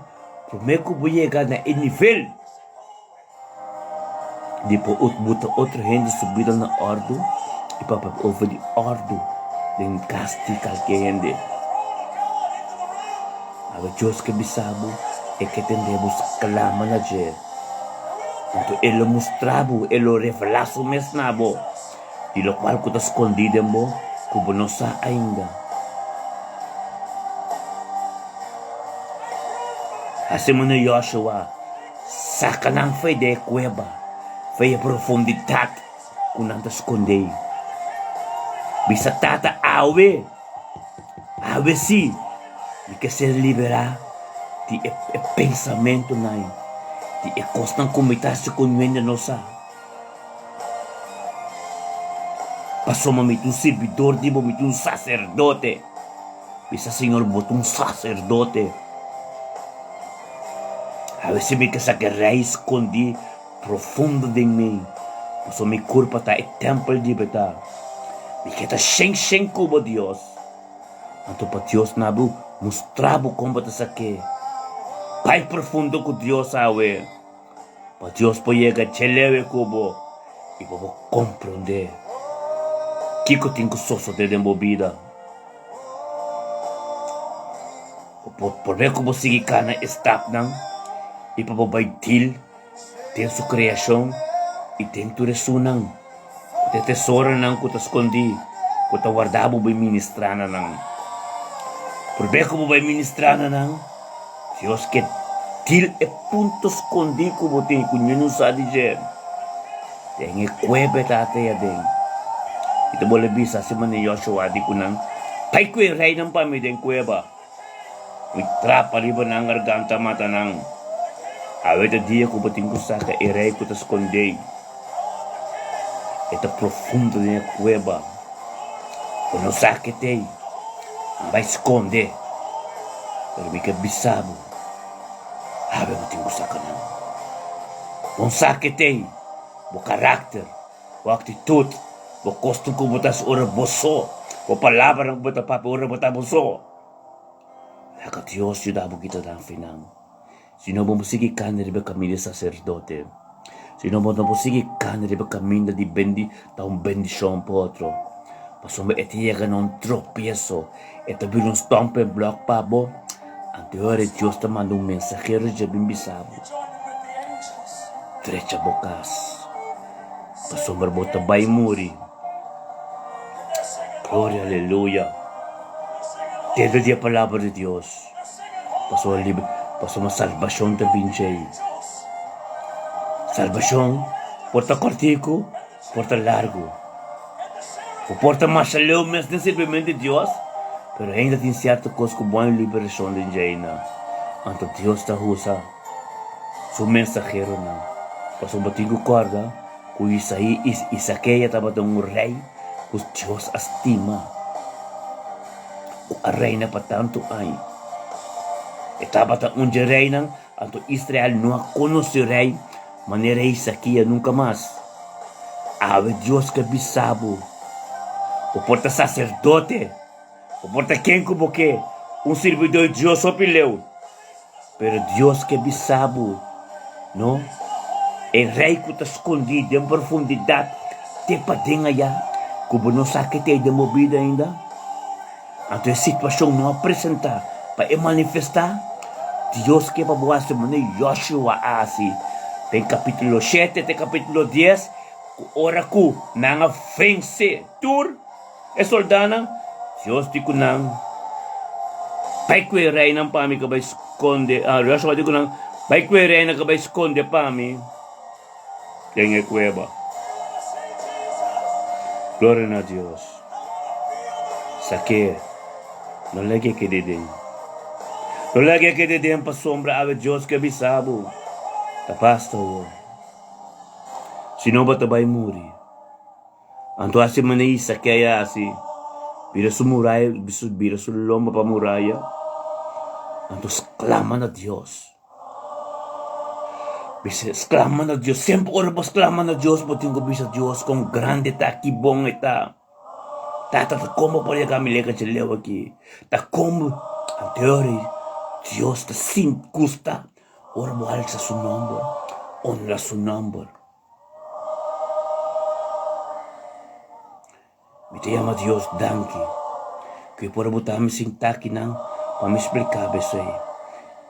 Prome ko buyega na nível. Di po utbuta outra gente subida na ordo. Ipapap over di ordo. Den casti kalke gente. Aga Diyos ka bisabo. E que tendemos kalama na dje. Tanto ele mostrabo, ele revelasso mesnabo. E lo qual que está escondido mo, como não sa ainda. Assim mano Joshua, saca não foi de cueva, foi a profundidade que não está escondido. Bisa tata awe sim, e que se liberar de pensamento não. E costam comitar-se com a nossa. Passou me um servidor, dibo me um sacerdote. Bisa Senhor botou um sacerdote. A ver se me que essa raiz escondi profundo de mim. Passou me corpo tá é templo de beta. E que tá sem como Deus. Anto para Deus nabu mostrabo como tá saque. Pai profundo com Deus awe. Para Deus pode chegar como e vou compreender que eu tenho sosso de vida. Por ver como seguir cana estap não e para baitil tem sua criação e tem tudo isso não. Tem tesouro não que tu escondi, que tu guardava bem ministrar não. Por ver como vai ministrar não, Deus que til e punto escondi como tem que não sabe dizer. Tem e cueva tate ya den. Ito boleh bisa si man Joshua di kunang. Pai kue rei ng pami den cueva. Trapa liba ng garganta mata nang. Awet dia ko bating ko sa ka rei ko ta esconde. Ito profundo na cueva. Kuno sakit ay. Vai esconde. Pero may kabisabo. Habe mo tingko sa kanan. Kung sakit ay, bo karakter, bo attitude, bo costume ko botas ora boso, bo palabra ng bota papi ora bota boso. Laka Diyos yun abo kita ng finang. Sino mo musigi ka na riba kami ni sacerdote. Sino mo musigi ka na riba kami na di bendi taong bendisyon po otro. Paso me etiyaga ng tropieso, eto bilong stompe block pa bo. Anteriore Deus te manda mensageiro de bimbisabo. Trecha bocas. Passou barbota vai muri. Glória, aleluia. Desde dia a palavra de Deus. Passou uma salvação de vinchei. Salvação, porta cortico, porta largo. O porta mais leu, mas não simplesmente Deus. Pero ainda tem certa coisa que boa liberação de Jaina. Então Deus está usa Sou mensajero na. Pasong bating ko korda, kung Isaqueia estava um rei, que Deus estima. A reina para tanto ano. Estava onde reina, anto Israel não conhece o rei, maneira Isaqueia nunca mais. Ave Deus que bisabo. O porta sacerdote, o porta quem como que, servidor de Deus opileu. Pero Deus que bisabo, não? É rei que está escondido em profundidade, te padenha já, como não sabe que tem de movida ainda. Então a situação não apresentar para manifestar. Deus que vai boar semana Joshua assim. Tem capítulo 7, tem capítulo 10. Ora que não vence. Tur é soldana. Deus diz que não. Pai que rei não para mim que vai esconde. Joshua diz que não. Pai que rei não que vai esconde para mim. Tem a cueva. Glória a Deus. Saque. Não lagi que dedem. Não lagi que dedem para sombra a Deus que bisabo. Tapasta o. Senão bata vai morrer. Anto assim manisa que é assim. Vira sua muralha, vira sua lomba para muralha. Anto exclama a Deus. Exclama a Deus. Sempre ora para exclamar a Deus, porque tenho visto Deus com grande tá que bom está. Tá como pode a milega de leu aqui. Tá como a teoria Deus está sem custa. Ora alça seu nome, honra seu nome. Me te ama Deus danke. Que por botar me sentar aqui não para me explicar isso aí.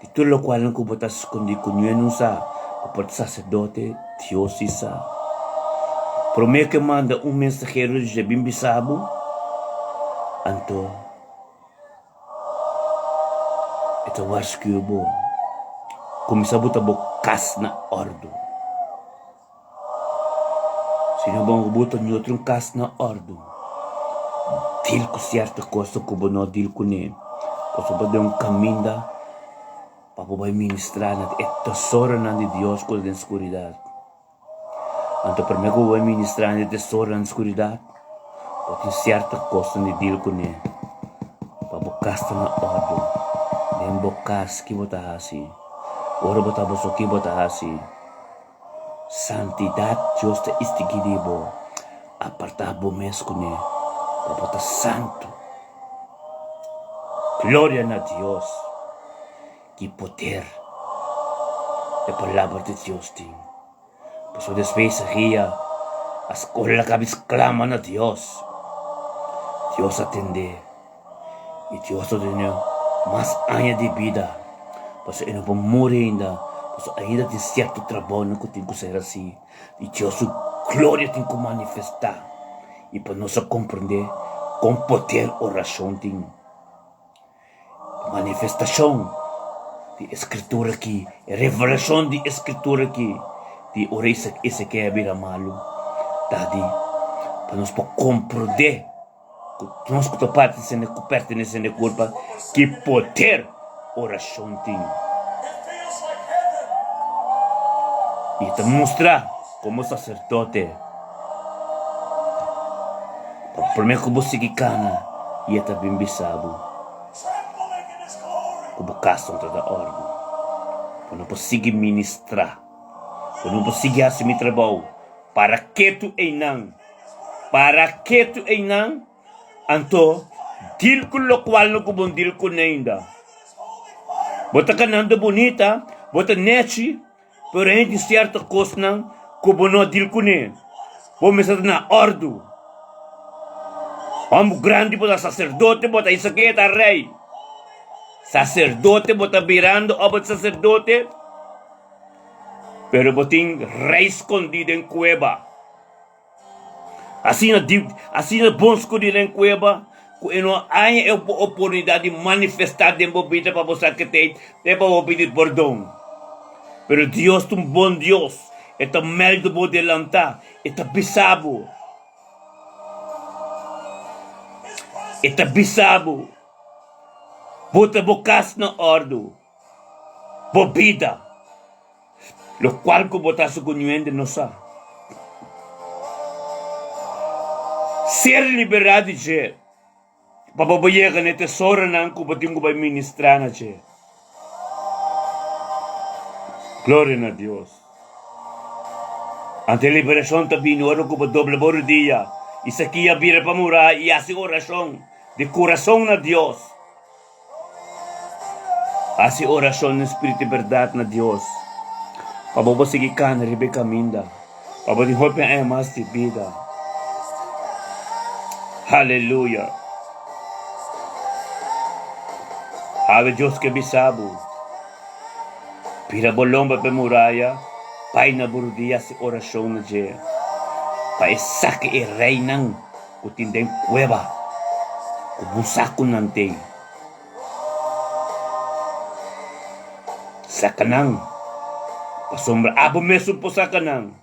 De tudo o qual não botar se esconder com ninguém não sabe. O porto sacerdote Deus isa. Promete que manda mensageiro de Bimbisabo. Anto, ito wars kubo. Kumisabot abo kas na ordo. Sino bang ubuton niyo yung kas na ordo? Dil ko siyerta coisa kubo no dil ko ni. Kaso ba yung kaminda, papabay ministrar na tesoro na de Dios ko na escuridad. Anto perme ko vai ministrar na tesoro na escuridad. O tem certa coisa de deal com ele. Para bocar na ordem. Nem bocar que botar assim. Ora botar boso que botar assim. Santidade justa estigiribo. Apartar bom mês com ele. Para botar santo. Glória a Deus. Que poder. A palavra de Deus tem. Por sua despesa ria. As colas cabeça clamam a Deus. Deus atende. E Deus atende mais anos de vida. Porque ele não vai morrer ainda. Porque ainda tem certo trabalho que tem que ser assim. E Deus, glória tem que manifestar. E para nós compreender, com poder oração tem. Manifestação de escritura aqui. Revelação de escritura aqui. De orar esse que é a malo. Tadi. Para nós compreender. Nós que pertencem à culpa, que poder oração tem. E te mostrar como sacerdote. Para mim, como se cana, e até bem bisabo. Como caso da ordem. Para não conseguir ministrar. Para não conseguir assumir trabalho. Para que tu não? Para que tu não? Anto, dil ko lo qual no kubon dil ko ainda. Bota cananda bonita, bota nechi, pero ainda certa coisa não kubono dil ko ne. Vamos na ordo. Amo grande bota sacerdote, bota Isaqueia rei. Sacerdote bota virando, bota sacerdote. Pero botin rei escondido em cueva. Assim na bom escondido em cueva, que não há oportunidade de manifestar dentro da vida para mostrar que tem para pedir perdão. Pero Deus é bom Deus, é mel do bom delantar, é bisabo. É bisabo. Bota bocas na ordem. Bobida. lo cual ko botar sa kunyende no sa. Ser liberado je. Pababayeka na tesoro na ang kubating ko ba ministra na je. Gloria a Dios. Ante liberación también oro como doble por día. Y se aquí abrir pamura y hace oración de corazón a Dios. Hace oración en espíritu y verdad na Dios. Pababa sige ka na ribe kaminda. Pababa di hope ay mas di vida. Hallelujah. Ave Dios que bisabo. Pira bolomba pe muraya. Pai na burudia si orasyon na je. Pai sake e rey nang kutindeng kuweba. Kubusako nante. Sa kanang. Pasombra abo meso po sa kanang.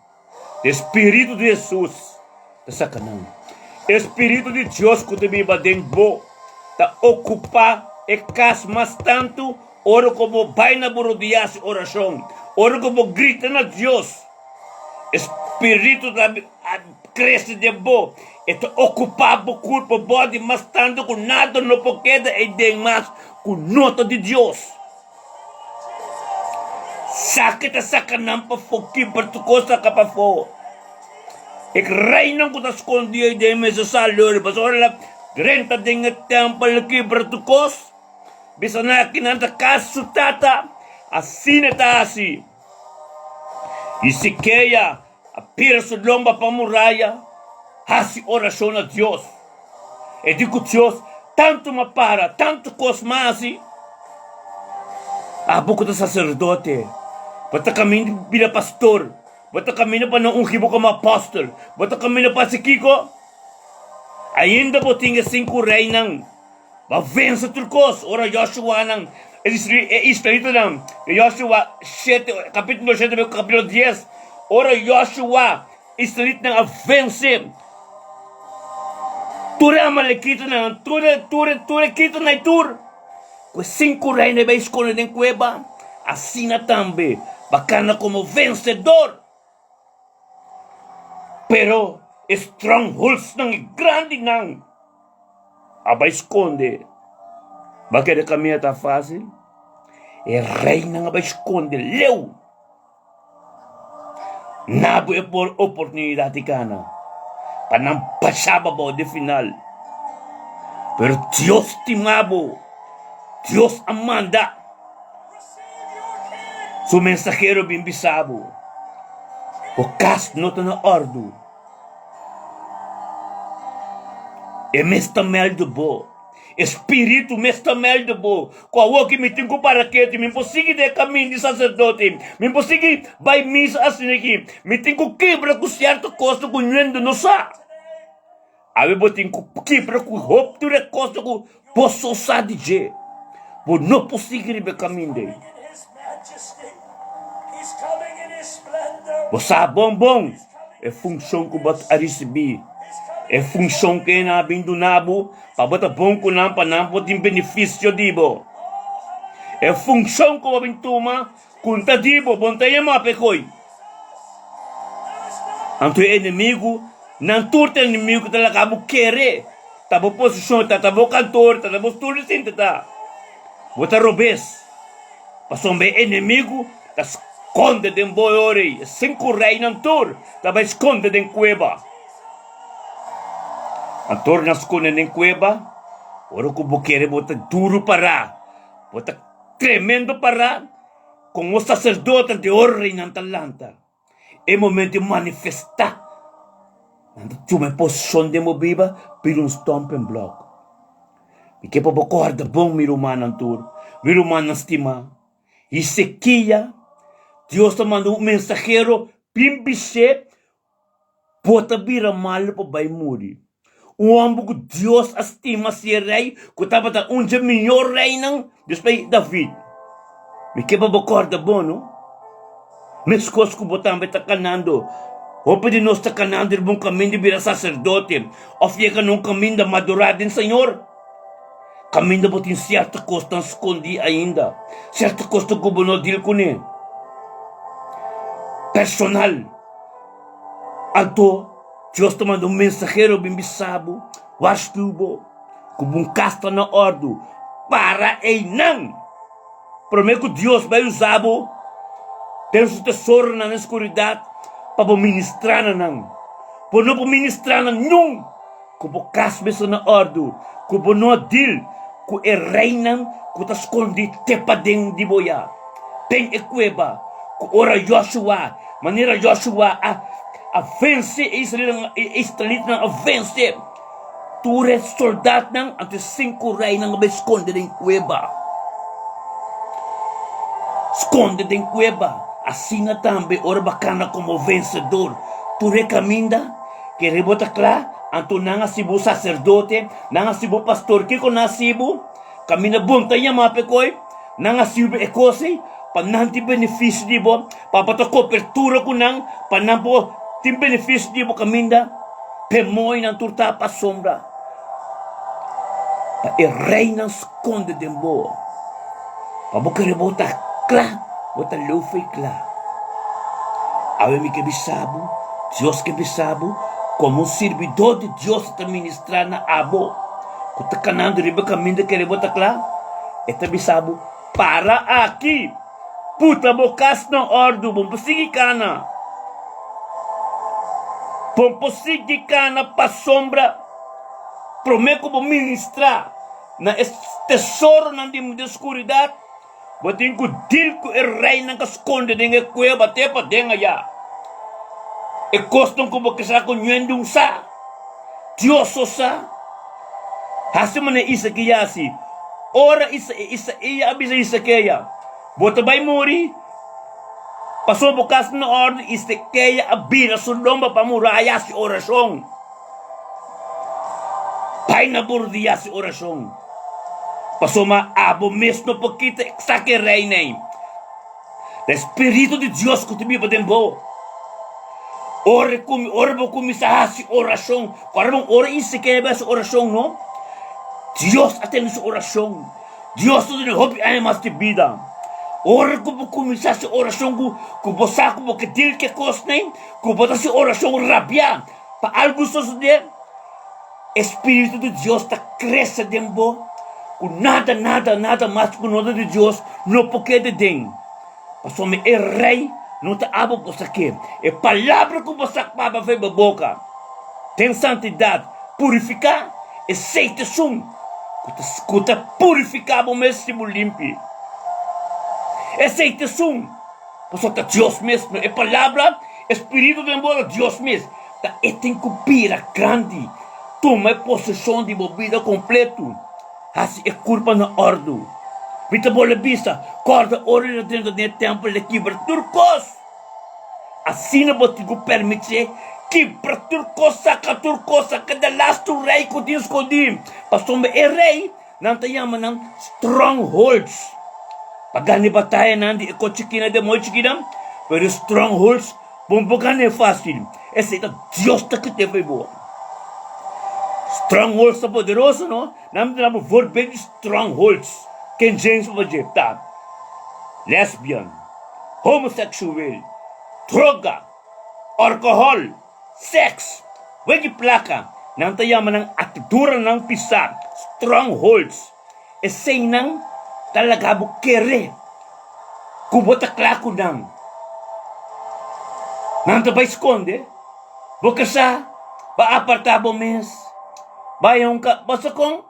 Espiritu de Jesus. Sa kanang. Espiritu de Dios kutibiba den bo. Ta ocupa e kas mas tanto. Oro como pai na burudia si orasyon. Oro como grita na Dios. Espírito da cresce de bo. Esto ocupado corpo body mas tanto com nada no poqueda e de mais com nota de Dios. Sakita sakanam pa foki per tu cosa ka pa fo. Ik reina ko tas kondi de mesa salor basola renta dinga temple ki per tu kos. Bisa na kinanta kasutata. Assim está assim. E se queia a pira su lomba para muralha, hace oração a Deus. E digo Deus, tanto me para, tanto cosmasi. A boca do sacerdote, bota caminho para pastor, bota caminho para não ungir como apóstolo, bota caminho para Kiko. Ainda botinha 5 reinang, va vença turcos, ora Joshua nang. É escrito não. Joshua 7, capítulo 7, capítulo 10. Ora Joshua, escrito não, vence. Tura amalekita não, tura kita na tur. Com 5 reinos vai escolher em cueva. Assina também, bacana como vencedor. Pero, strongholds não é grande não. Aba esconde. Bakit kami ata fácil? E rei na nga ba esconde leu? Nabo e por oportunidade kana. Panang pasaba bo de final. Pero Dios timabo. Dios amanda. Su mensajero bimbisabo. O cas nota na ordo. E mesta mel do bo. Espírito me está melhor bo. Qual que me tem para que me consiga de caminho de sacerdote, me consiga vai missa assim aqui, me tem que quebrar com certo costo com nendo não sa. Aí botem que quebrar com ruptura costo com posso sa de je. Por não conseguir be caminho de. Você bom é função que bot a receber. É função que na vindo nabo, para botar bom com não para não botar benefício dibo. É função que vai toma, conta dibo, bom tá yama pecoi. Anto inimigo, não turta inimigo que tá cabo querer, tá bo posição, tá bo cantor, tá bo tudo assim tá. Bota robes, passou bem inimigo, tá esconde de boiore, 5 rei não tur, tá vai esconde de cueva. Antor nas kunen em cueva, oro ko buquere bota duro para, bota tremendo para, com o sacerdote de ordem na talanta. É momento de manifestar. Tu me posição de moviba, por stomping block. E que para corda bom miruman antur, miruman estima. E sequia, Deus te mandou mensajero, pimbise, bota vira mal para vai morir. Homem que Deus estima ser rei, que estava da melhor rei não, depois David. Me que para corda bom, não? Mas coisas que botamos está canando. Ou pode nós estar canando um caminho de virar sacerdote, ou fica num caminho de madurado em Senhor. Caminho de botar certa coisa escondi ainda, certa coisa que o governo dele com ele. personal. Anto, Diyos te manda mensahero bimbisabo, wastubo, kubong kasta na ordo, para ay nang. Prometo que Deus vai usar-o, ter o tesouro na escuridão, para ministrar na não. Por não ministrar na não, como casmes na ordo, como não dil, que é reina, que está escondido tepa dentro de boia. Tem equeba, que ora Joshua, maneira Joshua a vence Israelita a vence. Tu és soldado não, ante 5 reis não vai esconder em cueva. Esconde em cueva. Assim também, ora bacana como vencedor. Tu recomenda que rebota claro, anto não asibu sacerdote, não asibu pastor, que con asibu, camina bunta yama pecoi, não asibu ecose, para não ter benefício de bo, para pato cobertura com não, para não ter benefício de bo caminda, pemoi não turta para sombra. E rei não esconde de bo. Para boca rebota claro, bota lufa e claro. Ave me que bisabo, Deus que bisabo, como um servidor de Deus te ministrar na abo. Que te canando riba caminho que rebota claro, eta bisabo para aqui. Puta bocas na ordo, bom posigi cana. Bom posigi cana pa sombra. Prometo vou ministrar na tesouro na de escuridade. Botin ko dil ko rei nang kaskonde denga cueva tepa denga ya. E costum ko bokasa ko nyendung sa. Dioso sa. Hasimane isa kiyasi. Ora isa iya abisa isa kaya. Bota bay muri. Paso bokas na ordo isa kaya abira sulomba pamuraya si orasyon. Pai na burdia si orasyon. Pasoma abo mesmo poquito saque reina. O Espírito de Deus que te me podembo. Ora vou começar a oração. Para ora isso que é essa oração, não? Deus atende essa oração. Deus te dá hope a mais de vida. Ora como começar essa oração com você como que til que costa, com botar essa oração rabia para algo suceder. Espírito de Deus está crescendo dembo. Nada mais que o nome de Deus não pode de dentro. Pastor, é rei, não está abo por isso aqui. É palavra que você acaba de ver na boca. Tem santidade, purificar, é seite sum. Escuta, purificar o mesmo limpo. É seite sum. Pastor, é Deus mesmo. É palavra, Espírito de embora, Deus mesmo. É tem que pira grande. Toma possessão de vida completo. Assim é culpa na ordo. Vita bola vista, corda ora dentro do templo de quebra turcos. Assim não pode permitir quebra turcos, saca da last rei que te escondi. Pastor, é rei, não te chama não strongholds. Pagani batalha não de ecochiquina de mochiquina, pero strongholds, bom é fácil. Esse é Deus que te foi boa. Strongholds são poderosos, não? Não temos word bem strongholds. Quem James vai dizer, tá? Lesbian, homossexual, droga, alcohol, sexo, wegi placa. Não te chama ng atidura ng pisar. Strongholds. E sem nang talaga mo kere. Kubota klako nang. Não te vai esconder. Boca sa, ba apartabo mes. Bayan ka, basta kong,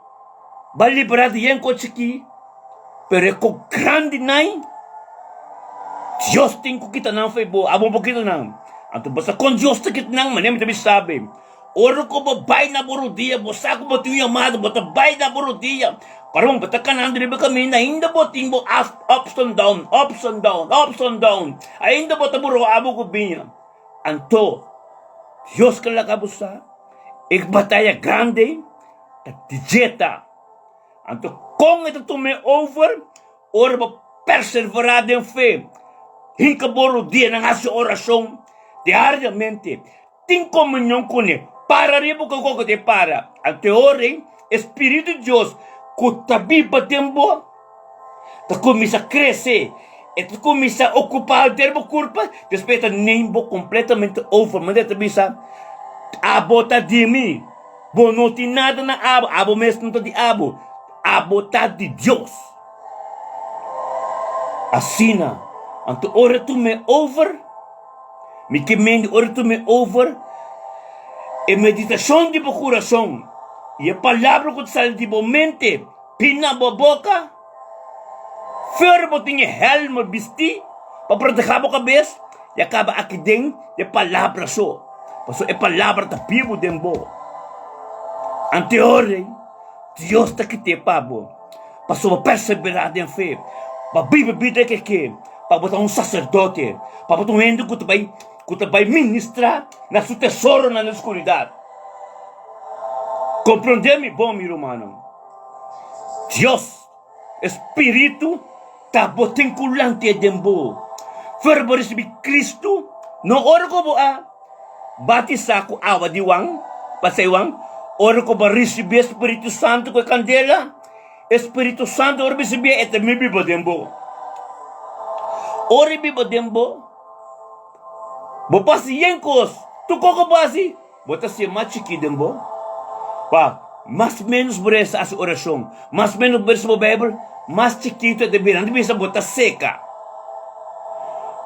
ba librado yan ko chiki. Pero ko grande nai. Diyos ting ko kita nang febo. Abong po kita nang. Anto basta kong Diyos ting kita nang manem tabi sabi. Oro ko ba bay na burudia. Bosa ko ba tiyo yamado. Bata bay na burudia. Parang batakan andri ba kami na hindi ba tingbo ups and down. Ups and down. Ups and down. Ay hindi ba taburo abo ko binya. Anto. Diyos ka lakabusa. Ik bataya grande. Dijeta. Anto kung ito tume over. Oro ba perseverado em fé. Hinkaboro dia ng asyo orasyon. Diariamente. Tem comunhão com ele. Para ribo ko te para. Ang teori, Espírito de Deus, que tabi ba tempo, ta começa a crescer. Ito kumisa ocupado termo curva, despeta nembo completamente over, mas ito bisa abota de mim. Bo não tem nada na abo mesmo não de abo tá de Deus. Assina, anto ora tu me over, me que mende ora tu me over, e meditação de bo coração, e a palavra que sai de bo mente, pina bo boca, ferbo tinha helma bisti, para proteger bo cabeça, e acaba aqui dentro de palavra só. Paso é palavra da pibo dembo. Ante ore, Deus está que te pabo. Paso a perseverar em fé. Para bíblia que para botar um sacerdote, para botar um ente que te vai ministrar na seu tesouro na escuridão. Compreender-me bom, meu irmão. Deus, Espírito, está botinculante dembo. Fervo receber Cristo, não ora como a batizar com água de wang, pasaiwang, ora ko ba receber Espírito Santo com candela, Espírito Santo ora receber ete mi bibo dembo. Ora bibo dembo, bo pasi yenkos, tu koko pasi, bota si machiki dembo. Pa, mais menos por essa oração, mais menos por essa Bíblia, mais chiquito de birang, bisa bota seca.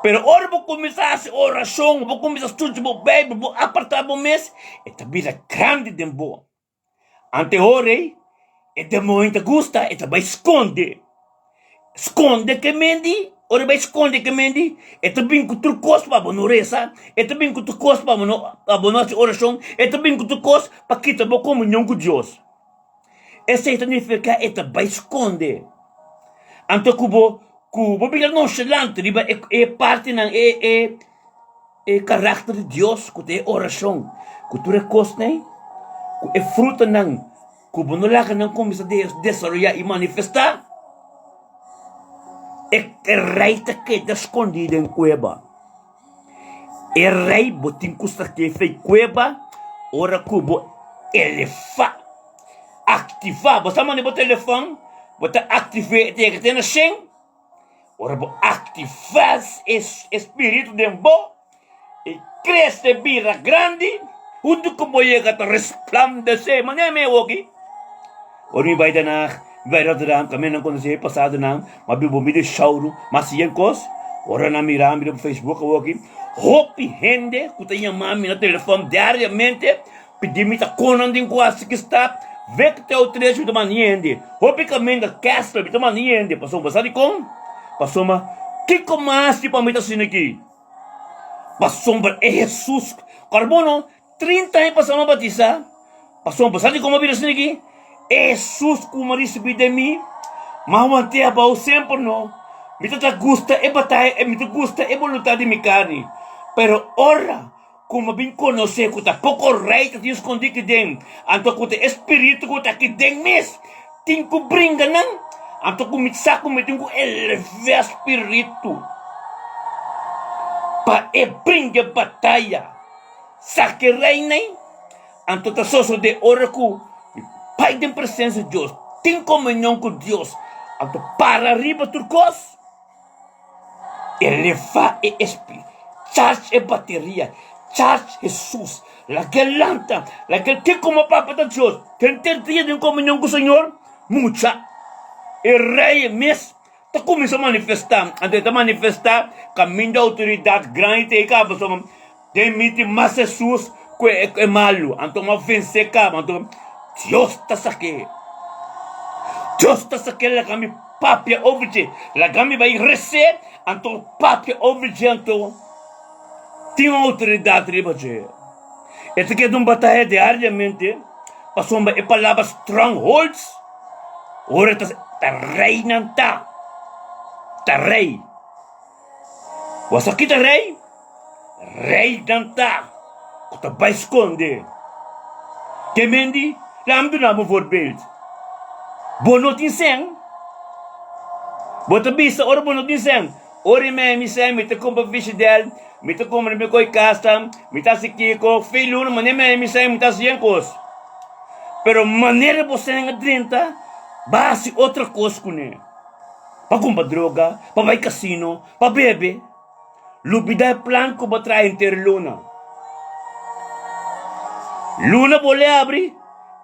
Pero ora vou começar a oração, vou começar a estudar a Bíblia, vou apartar o mês, e também é grande dembo. Ante ore, e dembo ainda gosta, e também esconde. Esconde que mendi, ora vai esconde que mendi, e também que tu cos para não reza, e também que tu cos para não oração, e também que tu cos para que tu boa comunhão com Deus. Essa significa e também esconde. Ante cubo bigla nonchalante, riba é parte ng carácter de Deus, que é oração, que tu recosta, que é fruto ng kubo no lá que não começa a desarrollar e manifestar, é rei que está escondido em cueva. É rei botin custa que fez cueva, ora kubo elefa, ativar, você manda o telefone, você ativar, tem que ter na Shen. Ora, ativar espírito de bo e cresce bira grande, onde como chega a resplandecer, mas nem me ouvi. Ora, vai dar kami nang kondisi passado nang mabibumi de shauru, mas yan kos. Ora na mirami no Facebook ouvi. Hopi hende, kutanya mami na telefone diariamente, pedimos a conan din quase que está. Vê que tem o trecho de maniende. Hopi caminha castle de maniende, passou passado com. Passou uma, que comaste para me assim aqui? Passou para Jesus. Carbono, 30 anos passou a batizar. Passou para sabe como vir assim aqui? Jesus como recebi de mim. Mas mantém a bau sempre não. Me te gusta e batalha, me te gusta e vontade de me carne. Pero ora, como bem conhecer que tá pouco rei que te escondi que tem. Anto que o espírito que tá aqui tem mes. Tem que brincar não. Anto kumitsa kumiting ko eleve espírito para brinca batalha sa que reina anto ta soso de oraku pai de presença de Deus tem comunhão com Deus anto para arriba turcos eleva e espírito charge e bateria charge Jesus la que lanta la que como papa de Deus tem dia de comunhão com o Senhor mucha e rei mes tá começa a manifestar antes de manifestar caminho da autoridade grande e acaba só demite mais Jesus que é malo então uma vencer acaba então Deus tá aqui la kami papia obje la kami vai receber então papia obje então tem uma autoridade ribaje esse que é uma batalha diariamente passou uma palavra strongholds ora ta rei não tá rei você aqui tá rei não tá que tá vai esconder que mendi lamdo na voorbeeld bono tinseng bota bisa ora bono tinseng ora me sai me te compa visidel me te compa me coi casta me tá se kiko filho no me sai me tá cos pero maneira você nga 30 base outra coisa com ele. Pagkumpa droga, pabay casino, pabebe. Lubida plan ko ba traen ter Luna? Luna boleh abrir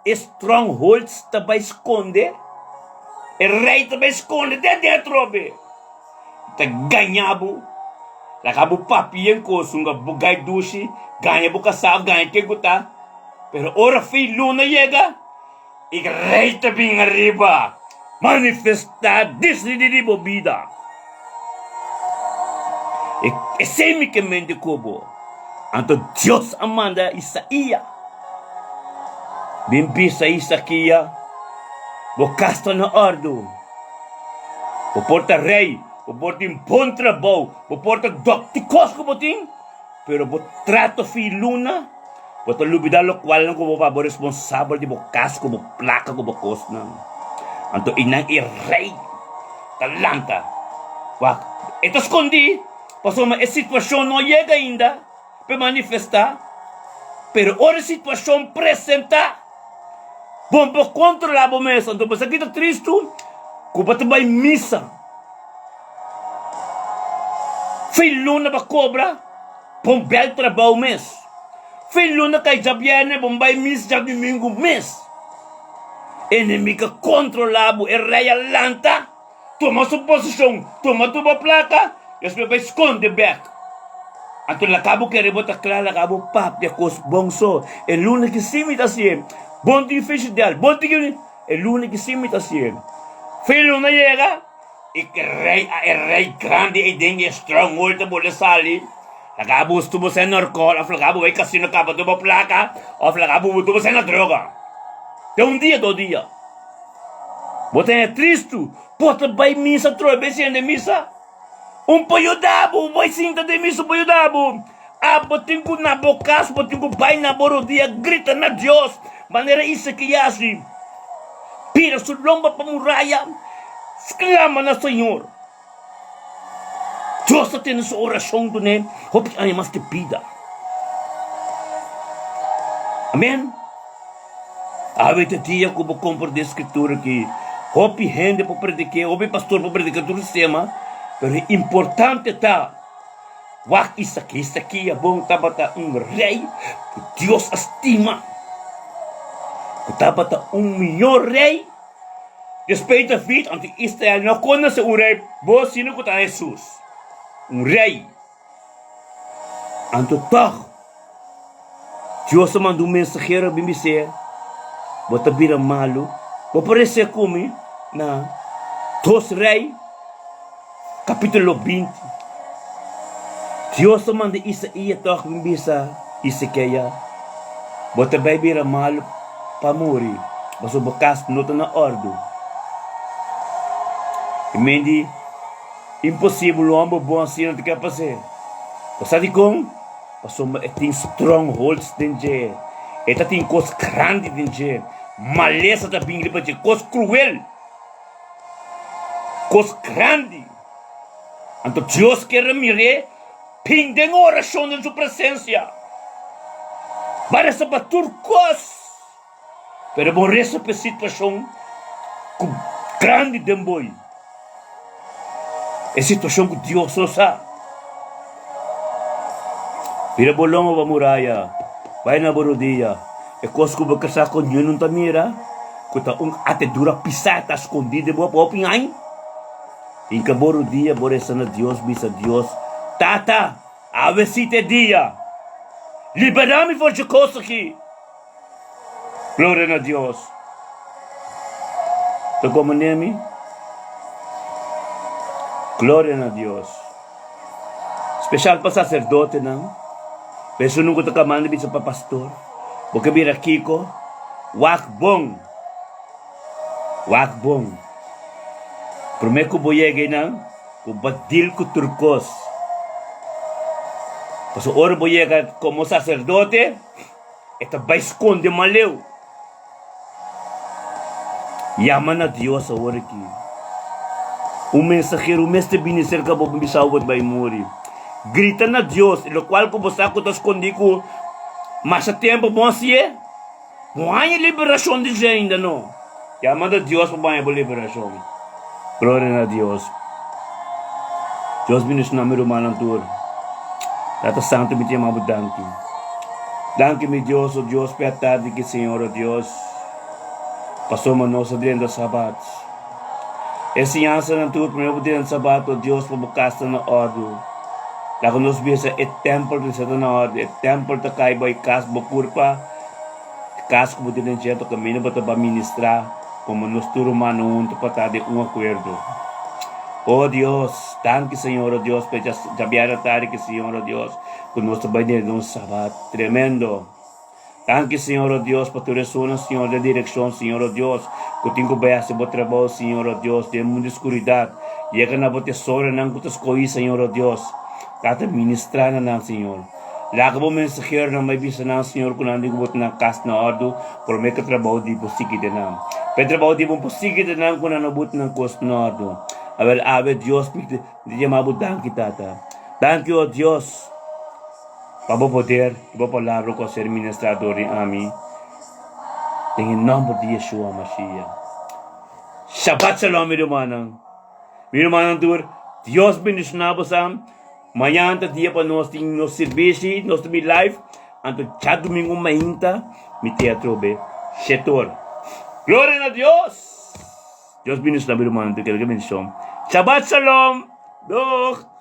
strongholds tabay esconde. E rei tabay esconde de dentro be. Ta ganhabo. Lakabu papiyen ko sunga bugay dushi, ganha bu kasal, ganha que guta. Pero ora fi Luna llega, e rei tabing arriba. Manifestar desde vida. E semi que mende kubo. Anto Dios amanda Isaia. Bimpisa Isaquia. Bocasta na ordo. O porta rei. O porta bom trabalho. O porta docticos ko botin. Pero bo trato fi Luna. Boto lubida lo qual não como bo responsável de bo casco, bo placa, bo cosna. Anto inang i rei. Talanta. Wak. Ito escondi. Pasó a situação não chega ainda para manifestar. Pero ora situação presenta. Bom para controlar a mesa. Então, você aqui está triste. Cuba tu vai missa. Filho na cobra. Bom bel trabalho mês. Filho na cai jabiane. Bom vai missa já domingo mês. Inimiga controlado. É rei alanta. Toma sua posição. Toma tua placa. E as pessoas escondem back. Então, acabo que rebota clara. Acabo papi. Acos bongso. É luna que se imita assim. Bom difícil dela. Bom que é luna que se imita assim. Filho na chega. E que rei grande. E dengue strong. Muito bom sali. Acabo estuvo sendo alcohol. Acabo vai casino. Acabo tua placa. Acabo estuvo sendo droga. De dia, 2 dias. Você é triste. Pode vai missa. Troia. Bem de missa. Pollo dabo, vai sinta de missa, pollo dabo. Botinho na boca, botinho pai na borodia, grita na Deus. Maneira isso que é assim. Pira sua lomba para muralha, exclama na Senhor. Deus tem sua oração do nem, hope que animas te pida. Amém? Havia dia que eu vou comprar de escritura aqui. Hope gente para predicar, hope pastor para predicar tudo sistema. Pero importante está, wak isso aqui é bom, tabata rei que Deus estima. Tabata melhor rei, respeita a vida, ante Israel não conhece o rei, bom sino que está Jesus, rei. Ante toch, Deus mandou mensageiro bem dizer, bota vira malo, vou parecer como na dos rei. Capítulo 20. Deus manda Isaías toque bisa Isaqueia. Bota bebira mal para morrer. Mas o bocas não está na ordem. E mendi impossível o homem bom assim não te quer fazer. Você sabe como? Passou tem strongholds dentro. Eta tem coisas grandes dentro. Maleza da bingle para dizer coisas cruel. Coisas grandes. Então Deus quer mirar, pindem oração em sua presença. Parece para turcos. Pero morrer essa situação com grande demboy. É situação que Deus só sabe. Pira bolong a muraya, vai na borodia. É coisa que você casar com Deus não tá mira. Que tá até dura pisata escondida boa para opinhar. Em que boro dia, boressa na Deus, bisa Deus. Tata, a ver se te dia. Liberar-me por de coisa aqui. Glória a Deus. Tá como nome? Glória a Deus. Especial para sacerdote, não? Peso nunca tá kamando bisa para pastor. Porque vira Kiko, wak bom. Wak bom. Primeiro que eu vou chegar não, o badil com turcos. Mas agora vou chegar como sacerdote, esta vai esconder maleu. Yaman a Deus agora aqui. O mensageiro, o mestre binicer que vou me salvar vai morrer. Grita na Deus, o qual que você está escondido, mas a tempo bom assim é. Não há liberação de gente ainda não. Yaman a Deus para a liberação. Glória a Deus. Deus me nos nome rumanang tur. Tata Santo me chama danke. Danke mi Deus, oh Deus, per tarde que Senhor, oh Deus. Passou-me nossa dia do sabat. Essa ansa na tur, primeiro dia do sabat, oh Deus, para bukasta na ordem. Lago nos bisa e templo de sa na ordem, e templo ta kai boy kas bokurpa. Kas como din jeito caminho para ministrar, como nos tur humano unto para de acordo. Oh Deus, danke Senhor, oh Deus, por jabiar tarde que Senhor, oh Deus, conosco vai de um sábado tremendo. Danke Senhor, oh Deus, por tu resona, Senhor, de direção, Senhor, oh Deus, que tenho bem esse bom trabalho, Senhor, oh Deus, de mundo escuridade, e que na bote sora não cutas coi, Senhor, oh Deus, tata ministrar na Senhor. Laga bo mensaheiro na may bisa na Senhor, kung nandang bot na kas na ordo, por may katrabaho di po sige de nam. Petrabaho di po sige de nam, kung nanabot ng kos na ordo. Ave Dios, di mabudang kita ta. Thank you, oh Dios. Pabo poder, iba palabra ko ser ministrador em ami. Em nome de Yeshua Mashiach. Shabbat Shalom, meu irmão. Meu irmão, Deus bendice nabosam. Manhã ta dia para nós tem nos serviço, nós também live. Anto cada domingo mainta, mi teatro be. Shetor. Glória a Deus. Deus bendice na meu irmão, que ele bendição. Shabbat Shalom. Doch.